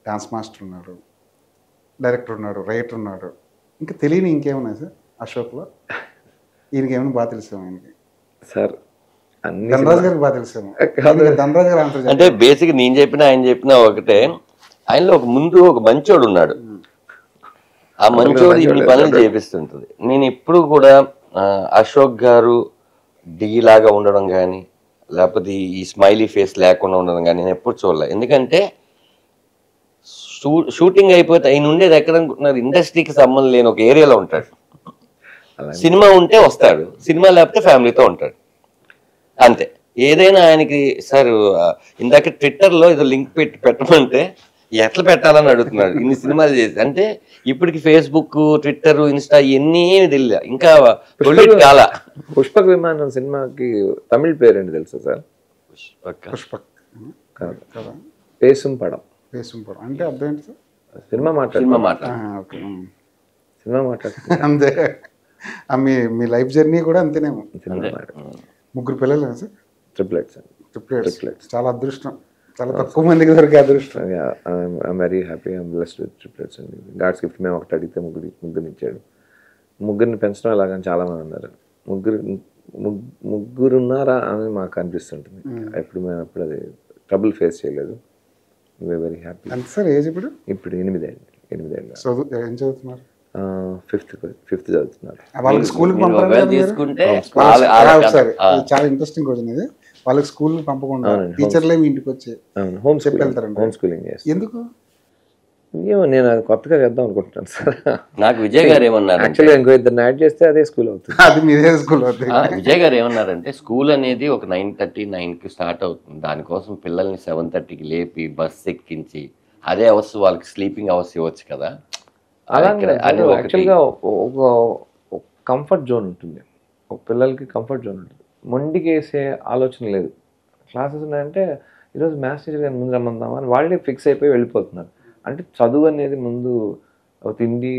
డ్యాన్స్ మాస్టర్ ఉన్నాడు, డైరెక్టర్ ఉన్నాడు, రైటర్ ఉన్నాడు, ఇంకా తెలియని ఇంకేమున్నాయి సార్ అశోక్లో? ఈయనకి ఏమైనా బాగా తెలిసాము ఆయనకి సార్? ధనరాజ్ గారికి బాగా తెలిసాము. ధనరాజ్ గారు ఆన్సర్ అంటే బేసిక్ నేను చెప్పినా ఆయన చెప్పినా ఒకటే, ఆయనలో ముందు ఒక మంచోడు ఉన్నాడు, ఆ మంచోడు ఇన్ని పనులు చేపిస్తుంటుంది. నేను ఇప్పుడు కూడా అశోక్ గారు డి లాగా ఉండడం కానీ, లేకపోతే ఈ స్మైలీ ఫేస్ లేకుండా ఉండడం కానీ నేను ఎప్పుడు చూడలేదు. ఎందుకంటే షూటింగ్ అయిపోతే ఆయన ఉండేది ఎక్కడ అనుకుంటున్నారు, ఇండస్ట్రీకి సంబంధం లేని ఒక ఏరియాలో ఉంటాడు. సినిమా ఉంటే వస్తాడు, సినిమా లేకపోతే ఫ్యామిలీతో ఉంటాడు అంతే. ఏదైనా ఆయనకి సార్ ఇందాక ట్విట్టర్లో ఏదో లింక్ పెట్టమంటే ఎట్లా పెట్టాలని అడుగుతున్నాడు. ఇన్ని సినిమాలు చేసి అంటే ఇప్పటికి ఫేస్బుక్, ట్విట్టర్, ఇన్స్టా ఇవన్నీ తెలియదు ఇంకా కాల. పుష్పక విమానం సినిమాకి తమిళ పేరేంటి తెలుసా సార్? పుష్పక్ పేసుం పడం. పేసుం పడం అంటే అర్థం ఏంటి సార్? సినిమా ఓకే, సినిమా మాట్లాడుతుంది అంతే. మీ లైఫ్ జర్నీ కూడా అంతేనేమో. ముగ్గురు పిల్లలు సార్? ట్రిప్లెట్స్. చాలా అదృష్టం, చాలా తక్కువ మందికి దొరికే అదృష్టం. I'm very happy, I'm blessed with triplets అండి. గాడ్స్ గిఫ్ట్ మేము ఒకటి అడిగితే ముగ్గురిని ఇచ్చాడు. ముగ్గురిని పెంచడం ఎలాగని చాలా మంది అన్నారు. ముగ్గురు ఉన్నారా అని మాకు అనిపిస్తుంటుంది. ఎప్పుడు అది ట్రబుల్ ఫేస్ చేయలేదు. Very happy. ఎంత సార్ ఏజ్ ఇప్పుడు? ఇప్పుడు 8 ఏళ్ళు. ఏం చదువుతున్నారు? ఫిఫ్త్ చదువుతున్నారు. వాళ్ళకి స్కూల్ తీసుకుంటే చాలా ఇంట్రెస్టింగ్ క్వశ్చన్ ఇది. వాళ్ళకి స్కూల్ పంపకుండా టీచర్లే మీ ఇంటికి వచ్చి హోమ్ స్కూలింగ్. ఎందుకు? ఏమో నేను అది కొత్తగా చేద్దాం అనుకుంటున్నాను సార్. నాకు విజయ్ గారు ఏమన్నారు, యాక్చువల్గా ఇంకో ఇద్దరు యాడ్ చేస్తే అదే స్కూల్ అవుతుంది. అది మీదే స్కూల్ అవుతుంది. విజయ్ గారు ఏమన్నారంటే స్కూల్ అనేది ఒక 9:30, 9కి స్టార్ట్ అవుతుంది. దానికోసం పిల్లల్ని 7:30కి లేపి బస్ ఎక్కించి అదే అవర్స్ వాళ్ళకి స్లీపింగ్ అవర్స్ ఇవ్వచ్చు కదా. యాక్చువల్గా ఒక కంఫర్ట్ జోన్ ఉంటుంది, ఒక పిల్లలకి కంఫర్ట్ జోన్ ఉంటుంది. మొండికి వేసే ఆలోచన లేదు. క్లాసెస్ ఉన్నాయంటే ఈరోజు మ్యాథ్స్ టీచర్ గారిని ముందు రమ్మందామా అని వాళ్ళే ఫిక్స్ అయిపోయి వెళ్ళిపోతున్నారు. అంటే చదువు అనేది ముందు తిండి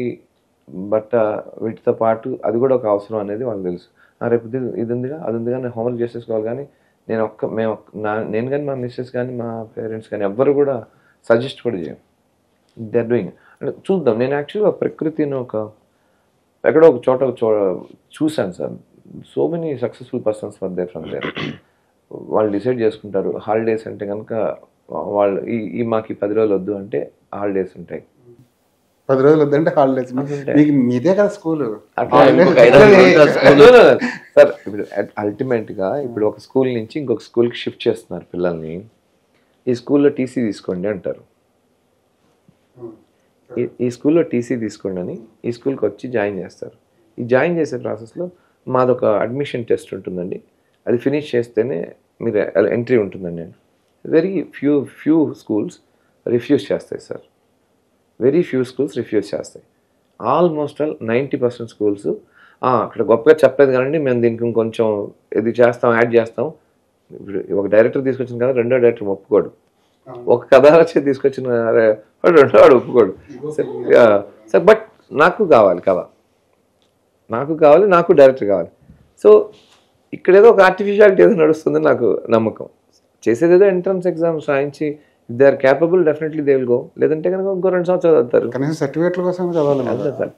బట్ట వీటితో పాటు అది కూడా ఒక అవసరం అనేది వాళ్ళకి తెలుసు. రేపు ఇది ఉందిగా అది ఉందిగా నేను హోంవర్క్ చేసేసుకోవాలి. కానీ నేను కానీ మా మిస్సెస్ కానీ మా పేరెంట్స్ కానీ ఎవ్వరు కూడా సజెస్ట్ కూడా చేయం. దే ఆర్ డూయింగ్ అంటే చూద్దాం. నేను యాక్చువల్గా ప్రకృతిని ఎక్కడో ఒక చోట చూశాను sir. So many successful persons were there from there. వాళ్ళు డిసైడ్ చేసుకుంటారు హాలిడేస్ అంటే కనుక వాళ్ళు మాకు 10 రోజులు వద్దు అంటే హాలిడేస్ ఉంటాయి. 10 రోజులు వద్దంటే హాలిడేస్ మీదే కదా స్కూల్ సార్. ఇప్పుడు అల్టిమేట్గా ఇప్పుడు ఒక స్కూల్ నుంచి ఇంకొక స్కూల్కి షిఫ్ట్ చేస్తున్నారు పిల్లల్ని. ఈ స్కూల్లో టీసీ తీసుకోండి అంటారు. ఈ స్కూల్లో టీసీ తీసుకోండి అని ఈ స్కూల్కి వచ్చి జాయిన్ చేస్తారు. ఈ జాయిన్ చేసే ప్రాసెస్లో మాదొక అడ్మిషన్ టెస్ట్ ఉంటుందండి. అది ఫినిష్ చేస్తేనే మీరు ఎంట్రీ ఉంటుందండి. వెరీ ఫ్యూ స్కూల్స్ రిఫ్యూజ్ చేస్తాయి sir. Very few schools refuse చేస్తాయి. ఆల్మోస్ట్ ఆల్ 90% స్కూల్స్ అక్కడ గొప్పగా చెప్పలేదు కానీ మేము దీనికి ఇంకొంచెం ఇది చేస్తాం, యాడ్ చేస్తాం. ఇప్పుడు ఒక డైరెక్టర్ తీసుకొచ్చిన కదా రెండో డైరెక్టర్ ఒప్పుకోడు. ఒక కథ వచ్చి తీసుకొచ్చిన రెండో వాడు ఒప్పుకోడు సార్. బట్ నాకు కావాలి కథ, నాకు డైరెక్టర్ కావాలి. సో ఇక్కడ ఏదో ఒక ఆర్టిఫిషియాలిటీ ఏదో నడుస్తుంది నాకు నమ్మకం. చేసేది ఏదో ఎంట్రన్స్ ఎగ్జామ్స్ రాయించి they are capable, definitely they will go. లేదంటే కనుక ఇంకో 2 సంవత్సరాలు చదువుతారు. కనీసం సర్టిఫికేట్ల కోసం చదవాలి సార్.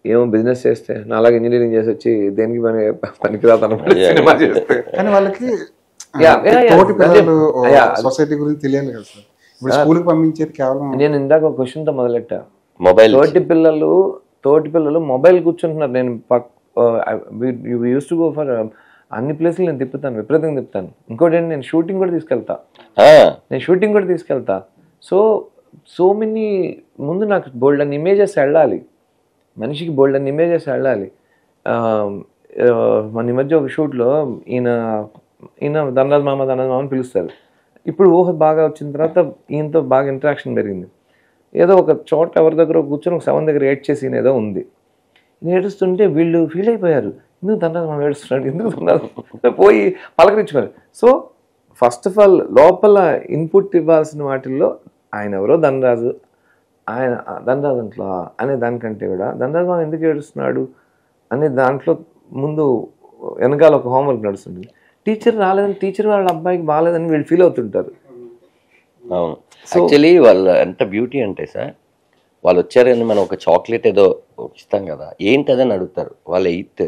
ఏమో బిజినెస్ చేస్తే నాలాగా ఇంజనీరింగ్ చేసి వచ్చి దేనికి పనికిరాదు సినిమా చేస్తే. కానీ వాళ్ళకి సొసైటీ గురించి తెలియాలి కదా సార్. ఇప్పుడు స్కూల్కి పంపించేది కేవలం నేను ఇందాక ఒక క్వశ్చన్తో మొదలెట్టా. మొబైల్ తోటి పిల్లలు మొబైల్ కూర్చుంటున్నారు. నేను యూస్ టు గో ఫర్ అన్ని ప్లేసులు నేను తిప్పుతాను, విపరీతంగా తిప్పుతాను. ఇంకోటి ఏంటి, నేను షూటింగ్ కూడా తీసుకెళ్తా. సో మెనీ ముందు నాకు బోల్డ్ అన్ని ఇమేజెస్ వెళ్ళాలి, మనిషికి బోల్డ్ అన్ని ఇమేజెస్ వెళ్ళాలి. మన ఈ మధ్య ఒక షూట్లో ఈయన ధనరాజ్ మామ అని పిలుస్తారు. ఇప్పుడు ఊహ బాగా వచ్చిన తర్వాత ఈయనతో బాగా ఇంటరాక్షన్ పెరిగింది. ఏదో ఒక చోట ఎవరి దగ్గర కూర్చొని ఒక 7 దగ్గర ఏడ్ చేసి ఏదో ఉంది. ఏడుస్తుంటే వీళ్ళు ఫీల్ అయిపోయారు, ఎందుకు ధనరాజు మనం ఏడుస్తున్నాడు, ఎందుకు ధనరాజు పోయి పలకరించుకోవాలి. సో ఫస్ట్ ఆఫ్ ఆల్ లోపల ఇన్పుట్ ఇవ్వాల్సిన వాటిల్లో ఆయన ఎవరో ధనరాజు అంట్లో అనే దానికంటే కూడా ధనరాజు మనం ఎందుకు ఏడుస్తున్నాడు అనే దాంట్లో ముందు వెనకాల ఒక హోంవర్క్ నడుస్తుంది. టీచర్ రాలేదని, టీచర్ వాళ్ళ అబ్బాయికి బాగాలేదని వీళ్ళు ఫీల్ అవుతుంటారు. అవును, యాక్చువల్లీ వాళ్ళు ఎంత బ్యూటీ అంటే సార్, వాళ్ళు వచ్చారని మనం ఒక చాక్లెట్ ఏదో ఇస్తాం కదా, ఏంటి అదని అడుగుతారు. వాళ్ళ 8th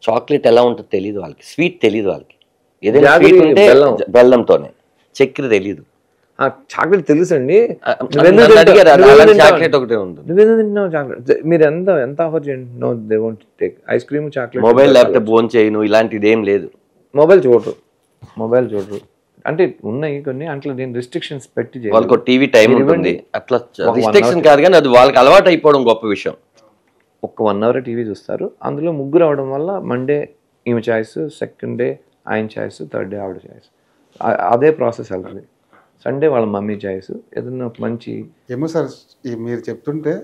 చాక్లెట్ ఎలా ఉంటుందో తెలియదు వాళ్ళకి, స్వీట్ తెలియదు వాళ్ళకి. ఏదైనా స్వీట్ ఉంటే బెల్లంతోనే, చక్కెర తెలియదు. చాక్లెట్ తెలుసండి. నన్ను అడిగారు, అలాంటి చాక్లెట్ ఒకటే ఉంటుంది. నువ్వేదో తింటున్నావు చాక్లెట్, మీరు ఎంత ఆఫర్ చేయండి, no they won't take. Ice cream, chocolate, mobile లేకపోతే ఫోన్ చేయను, ఇలాంటిది ఏం లేదు. మొబైల్ చూడరు అంటే ఉన్నాయి కొన్ని, అట్లా నేను రిస్ట్రిక్షన్స్ పెట్టి వాళ్ళకి టీవీ టైం ఉంటుంది, అట్లా రిస్ట్రిక్షన్ కాదు కానీ అది వాళ్ళకి అలవాటు అయిపోవడం గొప్ప విషయం. ఒక 1 hour టీవీ చూస్తారు, అందులో ముగ్గురు అవడం వల్ల మండే ఈమె చాయిస్, సెకండ్ డే ఆయన చాయిస్, థర్డ్ డే ఆవిడ చాయిస్, అదే ప్రాసెస్ వెళ్తుంది. సండే వాళ్ళ మమ్మీ చాయిస్, ఏదన్నా మంచి. ఏమో సార్, మీరు చెప్తుంటే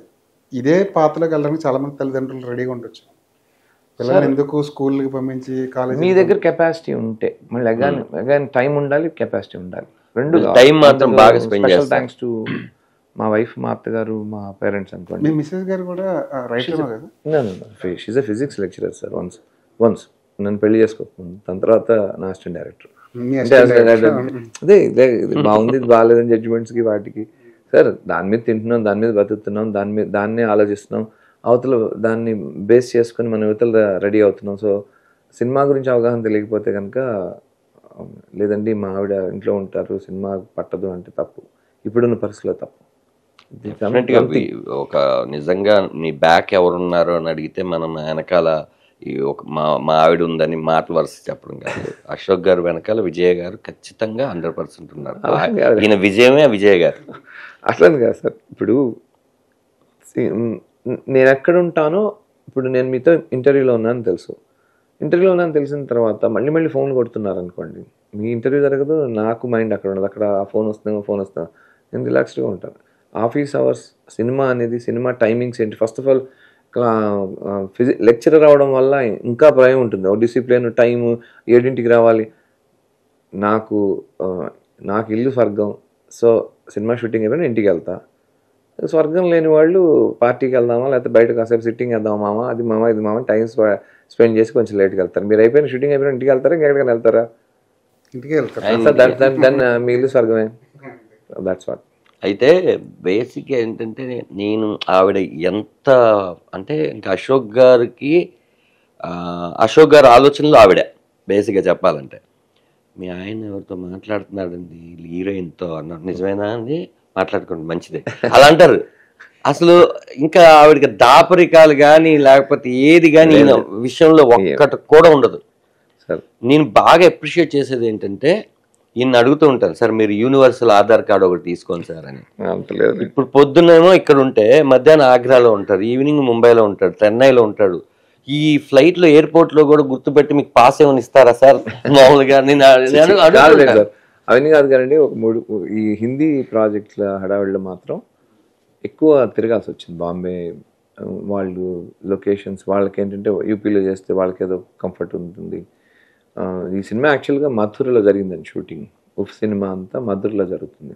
ఇదే పాత్రలోకి వెళ్ళడానికి చాలా మంది తల్లిదండ్రులు రెడీగా ఉండొచ్చు. పిల్లలు ఎందుకు స్కూల్కి పంపించి కాలేజ్. మీ దగ్గర కెపాసిటీ ఉంటే మళ్ళీ అగాన్ టైం ఉండాలి, కెపాసిటీ ఉండాలి, రెండు. టైం మాత్రం బాగా స్పెండ్ చేస్తారు. థ్యాంక్స్ టు మా వైఫ్, మా అత్తగారు, మా పేరెంట్స్ అనుకోండి. మీ మిస్సెస్ గారు కూడా రైటర్ కదా? She's a physics lecturer sir. Once నన్ను పెళ్లి చేసుకోకుండా దాని తర్వాత నా అసిస్టెంట్ డైరెక్టర్. అదే బాగుంది, ఇది బాగాలేదని జడ్జిమెంట్స్కి వాటికి సార్, దాని మీద తింటున్నాం, దాని మీద బతుకుతున్నాం, దాన్నే ఆలోచిస్తున్నాం, అవతల దాన్ని బేస్ చేసుకొని మనం యువతలు రెడీ అవుతున్నాం. సో సినిమా గురించి అవగాహన తెలియకపోతే కనుక, లేదండి మా ఆవిడ ఇంట్లో ఉంటారు, సినిమా పట్టదు అంటే తప్పు, ఇప్పుడున్న పరిస్థితిలో తప్పు. ఒక నిజంగా నీ బ్యాక్ ఎవరున్నారు అని అడిగితే మనం వెనకాల ఒక మా ఆవిడ ఉందని మాట వరుస చెప్పడం కాదు. అశోక్ గారు వెనకాల విజయ్ గారు ఖచ్చితంగా 100% ఉన్నారు. ఈయన విజయమే విజయ్ గారు. అట్లని కాదు సార్, ఇప్పుడు నేను ఎక్కడ ఉంటానో, ఇప్పుడు నేను మీతో ఇంటర్వ్యూలో ఉన్నాను తెలుసు, ఇంటర్వ్యూలో ఉన్నాను తెలిసిన తర్వాత మళ్ళీ ఫోన్లు కొడుతున్నారు అనుకోండి, మీ ఇంటర్వ్యూ జరగదు, నాకు మైండ్ అక్కడ ఉండదు, అక్కడ ఫోన్ వస్తుందో నేను రిలాక్స్డ్గా ఉంటాను. ఆఫీస్ అవర్స్, సినిమా అనేది, సినిమా టైమింగ్స్ ఏంటి, ఫస్ట్ ఆఫ్ ఆల్ లెక్చరర్ అవడం వల్ల ఇంకా భయం ఉంటుంది, ఒక డిసిప్లిన్, టైము 7ంటికి రావాలి. నాకు ఇల్లు స్వర్గం. సో సినిమా షూటింగ్ అయిపోయినా ఇంటికి వెళ్తా. స్వర్గం లేని వాళ్ళు పార్టీకి వెళ్దామా, లేకపోతే బయట కాసేపు సిట్టింగ్ వేద్దామా, మామ అది మామ ఇది మామ, టైం స్పెండ్ చేసి కొంచెం లేట్కి వెళ్తారు. మీరు అయిపోయిన షూటింగ్ అయిపోయినా ఇంటికి వెళ్తారా, ఇంకెక్కడికైనా వెళ్తారా? ఇంటికి వెళ్తారు. దాన్ని మీ ఇల్లు స్వర్గమే. That's what. అయితే బేసిక్గా ఏంటంటే, నేను ఆవిడ ఎంత అంటే ఇంకా అశోక్ గారి ఆలోచనలు ఆవిడ బేసిక్గా చెప్పాలంటే, మీ ఆయన ఎవరితో మాట్లాడుతున్నాడండి హీరోయిన్తో అన్నారు, నిజమేనా అండి, మాట్లాడుకోండి మంచిదే అలా అంటారు. అసలు ఇంకా ఆవిడకి దాపరికాలు కానీ లేకపోతే ఏది కానీ విషయంలో ఒక్కటి కూడా ఉండదు. నేను బాగా అప్రిషియేట్ చేసేది ఏంటంటే, ఈయన అడుగుతూ ఉంటాను, సార్ మీరు యూనివర్సల్ ఆధార్ కార్డు ఒకటి తీసుకోండి సార్ అని. ఇప్పుడు పొద్దున్నేమో ఇక్కడ ఉంటే మధ్యాహ్నం ఆగ్రాలో ఉంటారు, ఈవినింగ్ ముంబైలో ఉంటాడు, చెన్నైలో ఉంటాడు. ఈ ఫ్లైట్ లో ఎయిర్పోర్ట్ లో కూడా గుర్తుపెట్టి మీకు పాస్ ఏమైనా ఇస్తారా సార్ మామూలుగా? అవన్నీ కాదు కానీ ఒక 3 ఈ హిందీ ప్రాజెక్టుల హడావిడిలో మాత్రం ఎక్కువ తిరగాల్సి వచ్చింది. బాంబే వాళ్ళు లొకేషన్స్, వాళ్ళకి ఏంటంటే యూపీలో చేస్తే వాళ్ళకి ఏదో కంఫర్ట్ ఉంటుంది. ఈ సినిమా యాక్చువల్గా మథురలో జరిగిందండి షూటింగ్. ఉఫ్ సినిమా అంతా మథురలో జరుగుతుంది,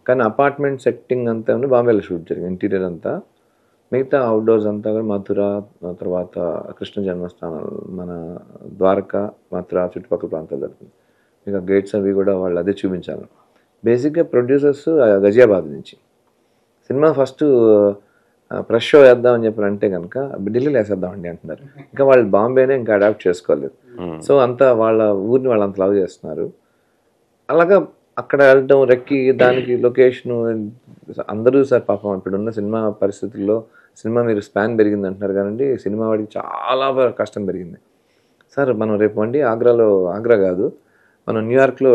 కానీ అపార్ట్మెంట్ సెట్టింగ్ అంతా బాంబేలో షూట్ జరిగింది, ఇంటీరియర్ అంతా. మిగతా అవుట్డోర్స్ అంతా కూడా మథుర, తర్వాత కృష్ణ జన్మస్థానం, మన ద్వారకా, మథుర చుట్టుపక్కల ప్రాంతాలు జరుగుతుంది. ఇక గేట్స్ అవి కూడా వాళ్ళు అదే చూపించాలి. బేసిక్గా ప్రొడ్యూసర్స్ గజియాబాద్ నుంచి సినిమా ఫస్ట్ ఫ్రెష్ షో వేద్దామని చెప్పి అంటే కనుక ఢిల్లీలో వేసేద్దామండి అంటున్నారు. ఇంకా వాళ్ళు బాంబేనే ఇంకా అడాప్ట్ చేసుకోలేదు. సో అంతా వాళ్ళ ఊరిని వాళ్ళు అంత లవ్ చేస్తున్నారు. అలాగా అక్కడ వెళ్ళడం, రెక్కి, దానికి లొకేషను అందరూ సార్ పాపం ఇప్పుడున్న సినిమా పరిస్థితుల్లో సినిమా మీరు స్పాన్ పెరిగింది అంటున్నారు కానీ సినిమా వాడికి చాలా కష్టం పెరిగింది సార్. మనం రేపు అండి ఆగ్రా కాదు, మనం న్యూయార్క్లో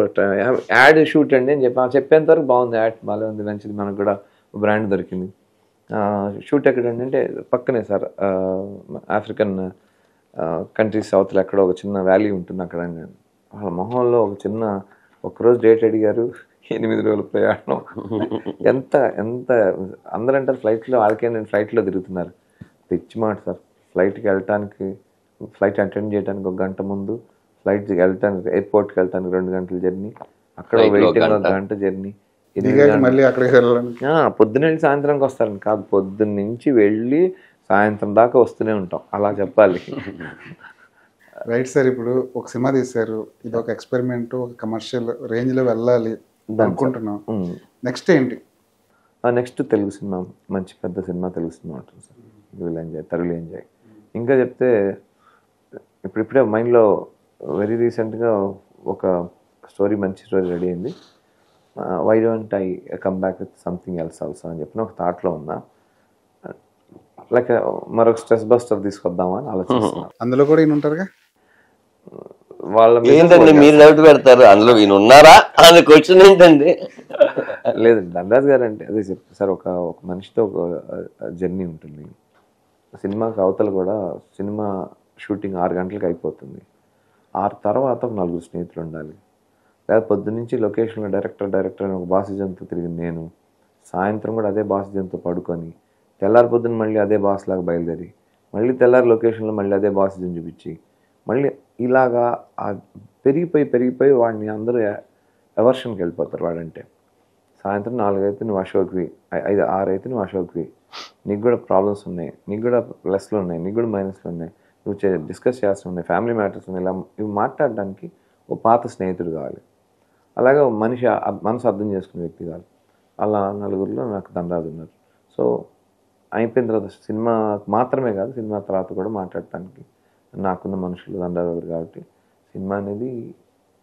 యాడ్ షూట్ అండి అని చెప్పేంత వరకు బాగుంది, యాడ్ బాగా ఉంది, మంచిది, మనకు కూడా బ్రాండ్ దొరికింది. షూట్ ఎక్కడండి అంటే పక్కనే సార్, ఆఫ్రికన్ కంట్రీస్ సౌత్లో ఎక్కడో ఒక చిన్న వ్యాలీ ఉంటుంది అక్కడ. వాళ్ళ మొహంలో ఒక చిన్న ఒక్కరోజు డేట్ అడిగారు, 8 రోజుల ప్రయాణం. ఎంత అందరూ అంటారు ఫ్లైట్లో, వాళ్ళకే నేను ఫ్లైట్లో తిరుగుతున్నారు. పిచ్చి మాట సార్. ఫ్లైట్కి వెళ్ళటానికి, ఫ్లైట్ అటెండ్ చేయడానికి 1 గంట ముందు, ఫ్లైట్కి వెళ్ళటానికి, ఎయిర్పోర్ట్కి వెళ్ళటానికి 2 గంటల జర్నీ, అక్కడ వెయిటింగ్ 1 గంట జర్నీ, పొద్దున్న వెళ్ళి సాయంత్రానికి వస్తారని కాదు, పొద్దున్న నుంచి వెళ్ళి సాయంత్రం దాకా వస్తూనే ఉంటాం, అలా చెప్పాలి. Right sir. ఇప్పుడు ఒక సినిమా తీశారు, ఇది ఒక ఎక్స్పెరిమెంట్, ఒక కమర్షియల్ రేంజ్లో వెళ్ళాలి అనుకుంటున్నాం. నెక్స్ట్ ఏంటి? నెక్స్ట్ తెలుగు సినిమా, మంచి పెద్ద సినిమా తెలుగు సినిమా ఉంటుంది సార్. విల్ ఎంజాయ్, తరులు ఎంజాయ్. ఇంకా చెప్తే ఇప్పుడిప్పుడే మైండ్లో వెరీ రీసెంట్గా ఒక స్టోరీ, మంచి స్టోరీ రెడీ అయింది. Why don't I come back with something else also అని చెప్పిన ఒక థాట్లో ఉన్నా. లైక్ మరొక స్ట్రెస్ బస్టర్ తీసుకొద్దామా అని ఆలోచిస్తున్నాను. అందులో కూడా ఈయన ఉంటారుగా. వాళ్ళ ఏంటండి మీరు డౌట్ పెడతారు, అందులో ఈయన ఉన్నారా అనే క్వశ్చన్ ఏంటండి? లేదండి, ధనరాజ్ గారు అంటే అదే చెప్తారు సార్, ఒక మనిషితో ఒక జర్నీ ఉంటుంది. సినిమాకి అవతల కూడా సినిమా షూటింగ్ 6 గంటలకు అయిపోతుంది. 6 తర్వాత ఒక 4 స్నేహితులు ఉండాలి. లేదా పొద్దున్నుంచి లొకేషన్లో డైరెక్టర్ అని ఒక బాసిజన్తో తిరిగి నేను, సాయంత్రం కూడా అదే బాసిజన్తో పడుకొని, తెల్లారి పొద్దున్న మళ్ళీ అదే బాస్ లాగా బయలుదేరి, మళ్ళీ తెల్లారి లొకేషన్లో మళ్ళీ అదే బాసిజన్ చూపించి, మళ్ళీ ఇలాగా పెరిగిపోయి వాడిని అందరూ ఎవర్షన్కి వెళ్ళిపోతారు. వాడంటే సాయంత్రం 4 అయితే నువ్వు అశోక్వి, 5, 6 అయితే నువ్వు అశోక్వి, నీకు కూడా ప్రాబ్లమ్స్ ఉన్నాయి, నీకు కూడా ప్లస్లు ఉన్నాయి, నీకు కూడా మైనస్లు ఉన్నాయి, నువ్వు డిస్కస్ చేస్తూ ఉన్నాయి, ఫ్యామిలీ మ్యాటర్స్ ఉన్నాయి. ఇలా ఇవి మాట్లాడడానికి ఓ పాత స్నేహితుడు కావాలి. అలాగే మనసు అర్థం చేసుకునే వ్యక్తి కావాలి. అలా 4గురిలో నాకు ధనరాజు ఉన్నారు. సో అయిపోయిన తర్వాత సినిమా మాత్రమే కాదు, సినిమా తర్వాత కూడా మాట్లాడటానికి నాకున్న మనుషులు ధనరాజు గారు. కాబట్టి సినిమా అనేది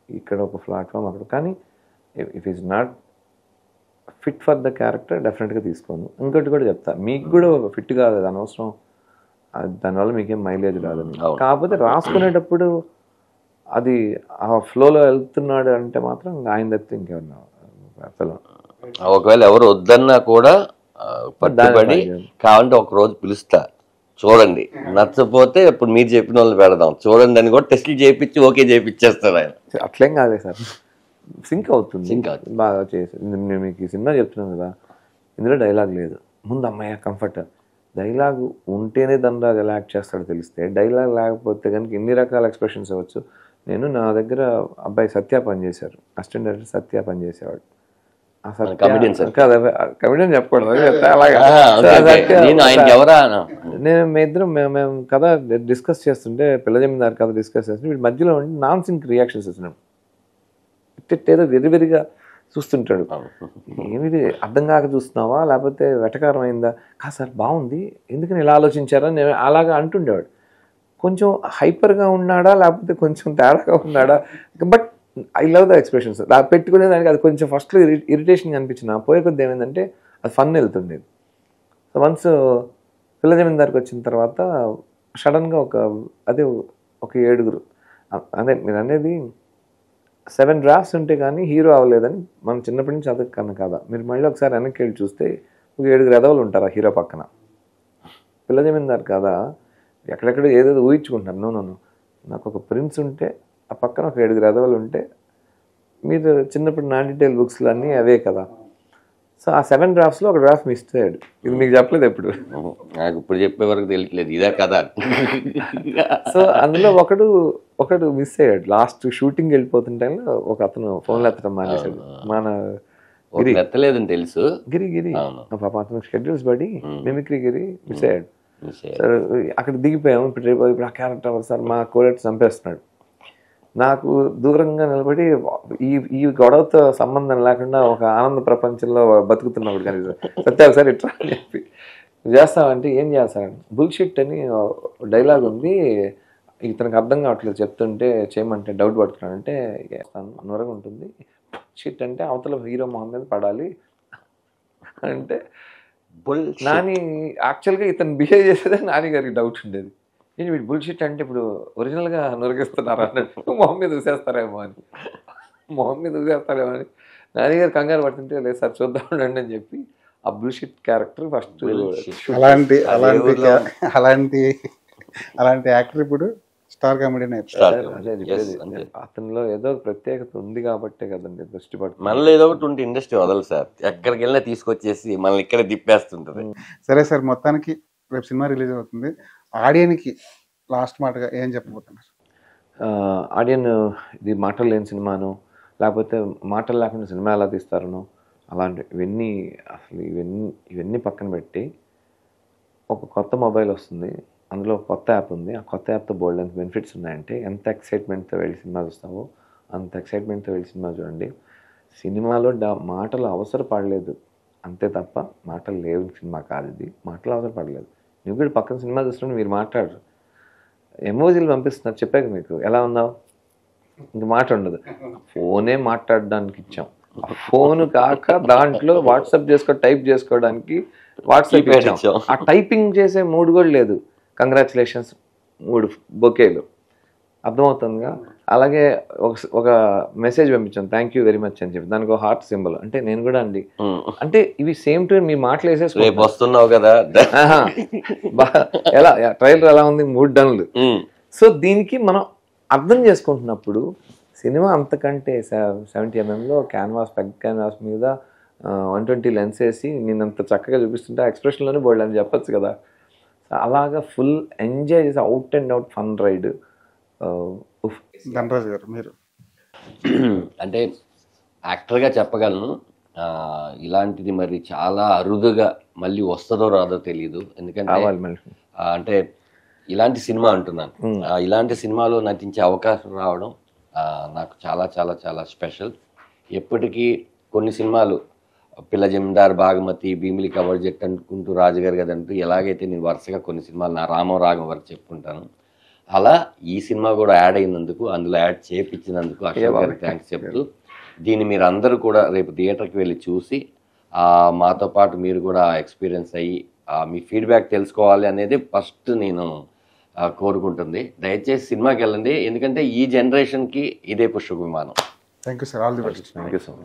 ఇక్కడ ఒక ప్లాట్ఫామ్ అక్కడ. కానీ if is not fit for the character డెఫినెట్గా తీసుకోను. ఇంకోటి కూడా చెప్తా, మీకు కూడా ఫిట్ కాదు, అది అనవసరం, దానివల్ల మీకేం మైలేజ్ రాదని. కాకపోతే రాసుకునేటప్పుడు అది ఆ ఫ్లోలో వెళ్తున్నాడు అంటే మాత్రం ఆయన తప్పితే ఇంకేమన్నా అసలు. ఒకవేళ ఎవరు వద్దన్నా కూడా పట్టుబడి కావాలంటే ఒక రోజు పిలుస్తా, చూడండి, నచ్చపోతే ఇప్పుడు మీరు చెప్పిన వాళ్ళు పెడదాం చూడండి అని కూడా టెస్ట్లు చేయించి ఓకే చేయించేస్తారు ఆయన. అట్లేం కాదే సార్, సింక్ అవుతుంది బాగా చేసి. నేను మీకు ఈ సినిమా చెప్తున్నాను కదా, ఇందులో డైలాగ్ లేదు. ముందు అమ్మాయి కంఫర్ట్, డైలాగ్ ఉంటేనే ధనరాజు ఎలా యాక్ట్ చేస్తాడో తెలిస్తే, డైలాగ్ లేకపోతే కనుక ఎన్ని రకాల ఎక్స్ప్రెషన్స్ ఇవ్వచ్చు. నా దగ్గర అబ్బాయి సత్య పనిచేశారు, అసిస్టెంట్ డైరెక్టర్ సత్య పనిచేసేవాడు. కమెడియన్ చెప్పకూడదు, మేము కథ డిస్కస్ చేస్తుంటే, పిల్ల జమీందారు కథ డిస్కస్ చేస్తుంటే వీడి మధ్యలో నాన్ సింక్ రియాక్షన్స్ ఇస్తున్నాడు. ఏదో వెరివెరిగా చూస్తుంటాడు. ఏమిది అర్థం కాక చూస్తున్నావా, లేకపోతే వెటకారం అయిందా, కాదు సార్ బాగుంది, ఎందుకని ఇలా ఆలోచించారా, నేను అలాగా అంటుండేవాడు. కొంచెం హైపర్గా ఉన్నాడా లేకపోతే కొంచెం తేడాగా ఉన్నాడా, but I love the expressions. పెట్టుకునే దానికి అది కొంచెం ఫస్ట్లో ఇరిటేషన్ అనిపించిన, పోయే కొద్ది ఏమైందంటే అది ఫన్ వెళ్తుండేది. సో వన్స్ పిల్ల జమీందారికి వచ్చిన తర్వాత సడన్గా ఒక 7గురు, అదే మీరు అనేది 7 డ్రాఫ్ట్స్ ఉంటే కానీ హీరో అవ్వలేదని మనం చిన్నప్పటి నుంచి చదువుకన్నా కదా. మీరు మళ్ళీ ఒకసారి వెనక్కి వెళ్ళి చూస్తే ఒక 7 ఎదవలు ఉంటారు ఆ హీరో పక్కన. పిల్ల జమీందారు కదా ఎక్కడెక్కడ ఏదేదో ఊహించుకుంటున్నారు. నో, నాకు ఒక ప్రిన్స్ ఉంటే ఆ పక్కన ఒక 7 ఎదవలు ఉంటే, మీరు చిన్నప్పుడు నా డీటెయిల్ బుక్స్లో అన్నీ అవే కదా. సో ఆ 7 డ్రాఫ్ట్స్లో ఒక డ్రాఫ్ట్ మిస్ అయ్యాడు. ఇది మీకు చెప్పలేదు ఎప్పుడు, నాకు ఇప్పుడు చెప్పే వరకు తెలియట్లేదు ఇదే కదా. సో అందులో ఒకడు మిస్ అయ్యాడు. లాస్ట్ షూటింగ్ వెళ్ళిపోతున్న టైంలో ఒక అతను ఫోన్లో ఎత్తడం మానేశాడు. మన ఎత్తలేదని తెలుసు, గిరి పాప అతను షెడ్యూల్స్ పడి మిమిక్రీ గిరి మిస్ అయ్యాడు. సార్ అక్కడ దిగిపోయాము. ఇప్పుడు ఆ క్యారెక్టర్ సార్ మా కోడెట్ చంపేస్తున్నాడు. నాకు దూరంగా నిలబడి ఈ గొడవతో సంబంధం లేకుండా ఒక ఆనంద ప్రపంచంలో బతుకుతున్నప్పుడు కానీ సత్య ఒకసారి ఇట్లా అని చెప్పి చేస్తామంటే ఏం చేస్తానండి, బుల్షిట్ అని డైలాగ్ ఉంది, ఇతనికి అర్థం కావట్లేదు చెప్తుంటే చేయమంటే డౌట్ పడుతున్నాడంటే నొరగా ఉంటుంది. షిట్ అంటే అవతల హీరో మొహం మీద పడాలి అంటే నాని యాక్చువల్గా ఇతను బిహేవ్ చేసేదే నాని గారికి డౌట్ ఉండేది. నేను వీడు బుల్షిట్ అంటే ఇప్పుడు ఒరిజినల్గా నొరగిస్తున్నారా అన్నట్టు మొహం మీద ఊసేస్తారేమో అని నాని గారు కంగారు పడుతుంటే లేదు సార్ చూద్దాం ఉండండి అని చెప్పి ఆ బుల్షిట్ క్యారెక్టర్ ఫస్ట్. అలాంటి యాక్టర్ ఇప్పుడు స్టార్ కామెడీ అతనిలో ఏదో ప్రత్యేకత ఉంది కాబట్టే కదండి దృష్టి పడుతుంది. మనలో ఏదో ఒకటి ఉంటే ఇండస్ట్రీ వదలదు సార్, ఎక్కడికి వెళ్ళినా తీసుకొచ్చేసి మనల్ని ఇక్కడ తిప్పేస్తుంటది. సరే సార్, మొత్తానికి రేపు సినిమా రిలీజ్ అవుతుంది, ఆడియన్కి లాస్ట్ మాటగా ఏం చెప్పబోతున్నారు? ఆడియన్ ఇది మాటలు లేని సినిమాను, లేకపోతే మాటలు లేకుండా సినిమా ఎలా తీస్తారనో అలాంటివి ఇవన్నీ పక్కన పెట్టి ఒక కొత్త మొబైల్ వస్తుంది, అందులో కొత్త యాప్ ఉంది, ఆ కొత్త యాప్తో బోల్డ్ ఎంత బెనిఫిట్స్ ఉన్నాయంటే ఎంత ఎక్సైట్మెంట్తో వెళ్ళి సినిమా చూస్తావో అంత ఎక్సైట్మెంట్తో వెళ్ళి సినిమా చూడండి. సినిమాలో మాటలు అవసరపడలేదు అంతే తప్ప మాటలు లేవు సినిమా కాదు ఇది, మాటలు అవసరపడలేదు. నువ్వు కూడా పక్కన సినిమా చూస్తున్నప్పుడు మీరు మాట్లాడరు, ఎమోజీలు పంపిస్తున్నారు, చెప్పాక మీకు ఎలా ఉన్నావు ఇంక మాట ఉండదు, ఫోనే మాట్లాడడానికి ఇచ్చాం. ఫోన్ కాక దాంట్లో వాట్సాప్ టైప్ చేసుకోవడానికి వాట్సాప్ Keypad ఇచ్చాం. ఇచ్చాం. ఆ టైపింగ్ చేసే మూడ్ కూడా లేదు. కంగ్రాచులేషన్స్ 3 బొకేలు, అర్థమవుతుందిగా. అలాగే ఒక మెసేజ్ పంపించాం, థ్యాంక్ యూ వెరీ మచ్ అని చెప్పి, దానికి ఒక హార్ట్ సింబల్. అంటే నేను కూడా అండి, అంటే ఇవి సేమ్ టు మీ మాటలు రేపు వేసేసుకో. వస్తున్నావు కదా. ఎలా ట్రైలర్ ఎలా ఉంది, 3 డన్లు. సో దీనికి మనం అర్థం చేసుకుంటున్నప్పుడు సినిమా అంతకంటే 70 mm క్యాన్వాస్, పెద్ద క్యాన్వాస్ మీద 120 లెన్స్ వేసి నేను అంత చక్కగా చూపిస్తుంటే ఆ ఎక్స్ప్రెషన్లోనే బోల్డ్ అని చెప్పొచ్చు కదా. అలాగా ఫుల్ ఎంజాయ్ చేసి out and out fun ride. Dhanraj గారు మీరు అంటే యాక్టర్గా చెప్పగలను, ఇలాంటిది మరి చాలా అరుదుగా మళ్ళీ వస్తుందో రాదో తెలియదు. ఎందుకంటే కావాలి మళ్ళీ. అంటే ఇలాంటి సినిమా అంటున్నాను, ఇలాంటి సినిమాలో నటించే అవకాశం రావడం నాకు చాలా చాలా చాలా స్పెషల్. ఎప్పటికీ కొన్ని సినిమాలు పిల్ల జమీందార్, భాగమతి, భీమిలి కవర్ జెట్ అనుకుంటూ, రాజుగారి గది అంటూ ఎలాగైతే నేను వరుసగా కొన్ని సినిమాలు నా రామం రాగం వరకు చెప్పుకుంటాను, అలా ఈ సినిమా కూడా యాడ్ అయినందుకు, అందులో యాడ్ చేయించినందుకు అశోక్ గారికి థ్యాంక్స్ చెప్తూ, దీన్ని మీరు అందరూ కూడా రేపు థియేటర్కి వెళ్ళి చూసి మాతో పాటు మీరు కూడా ఎక్స్పీరియన్స్ అయ్యి మీ ఫీడ్బ్యాక్ తెలుసుకోవాలి అనేది ఫస్ట్ నేను కోరుకుంటుంది. దయచేసి సినిమాకి వెళ్ళండి, ఎందుకంటే ఈ జనరేషన్కి ఇదే పుష్పక విమానం. Thank you sir, all the best. Thank you so much.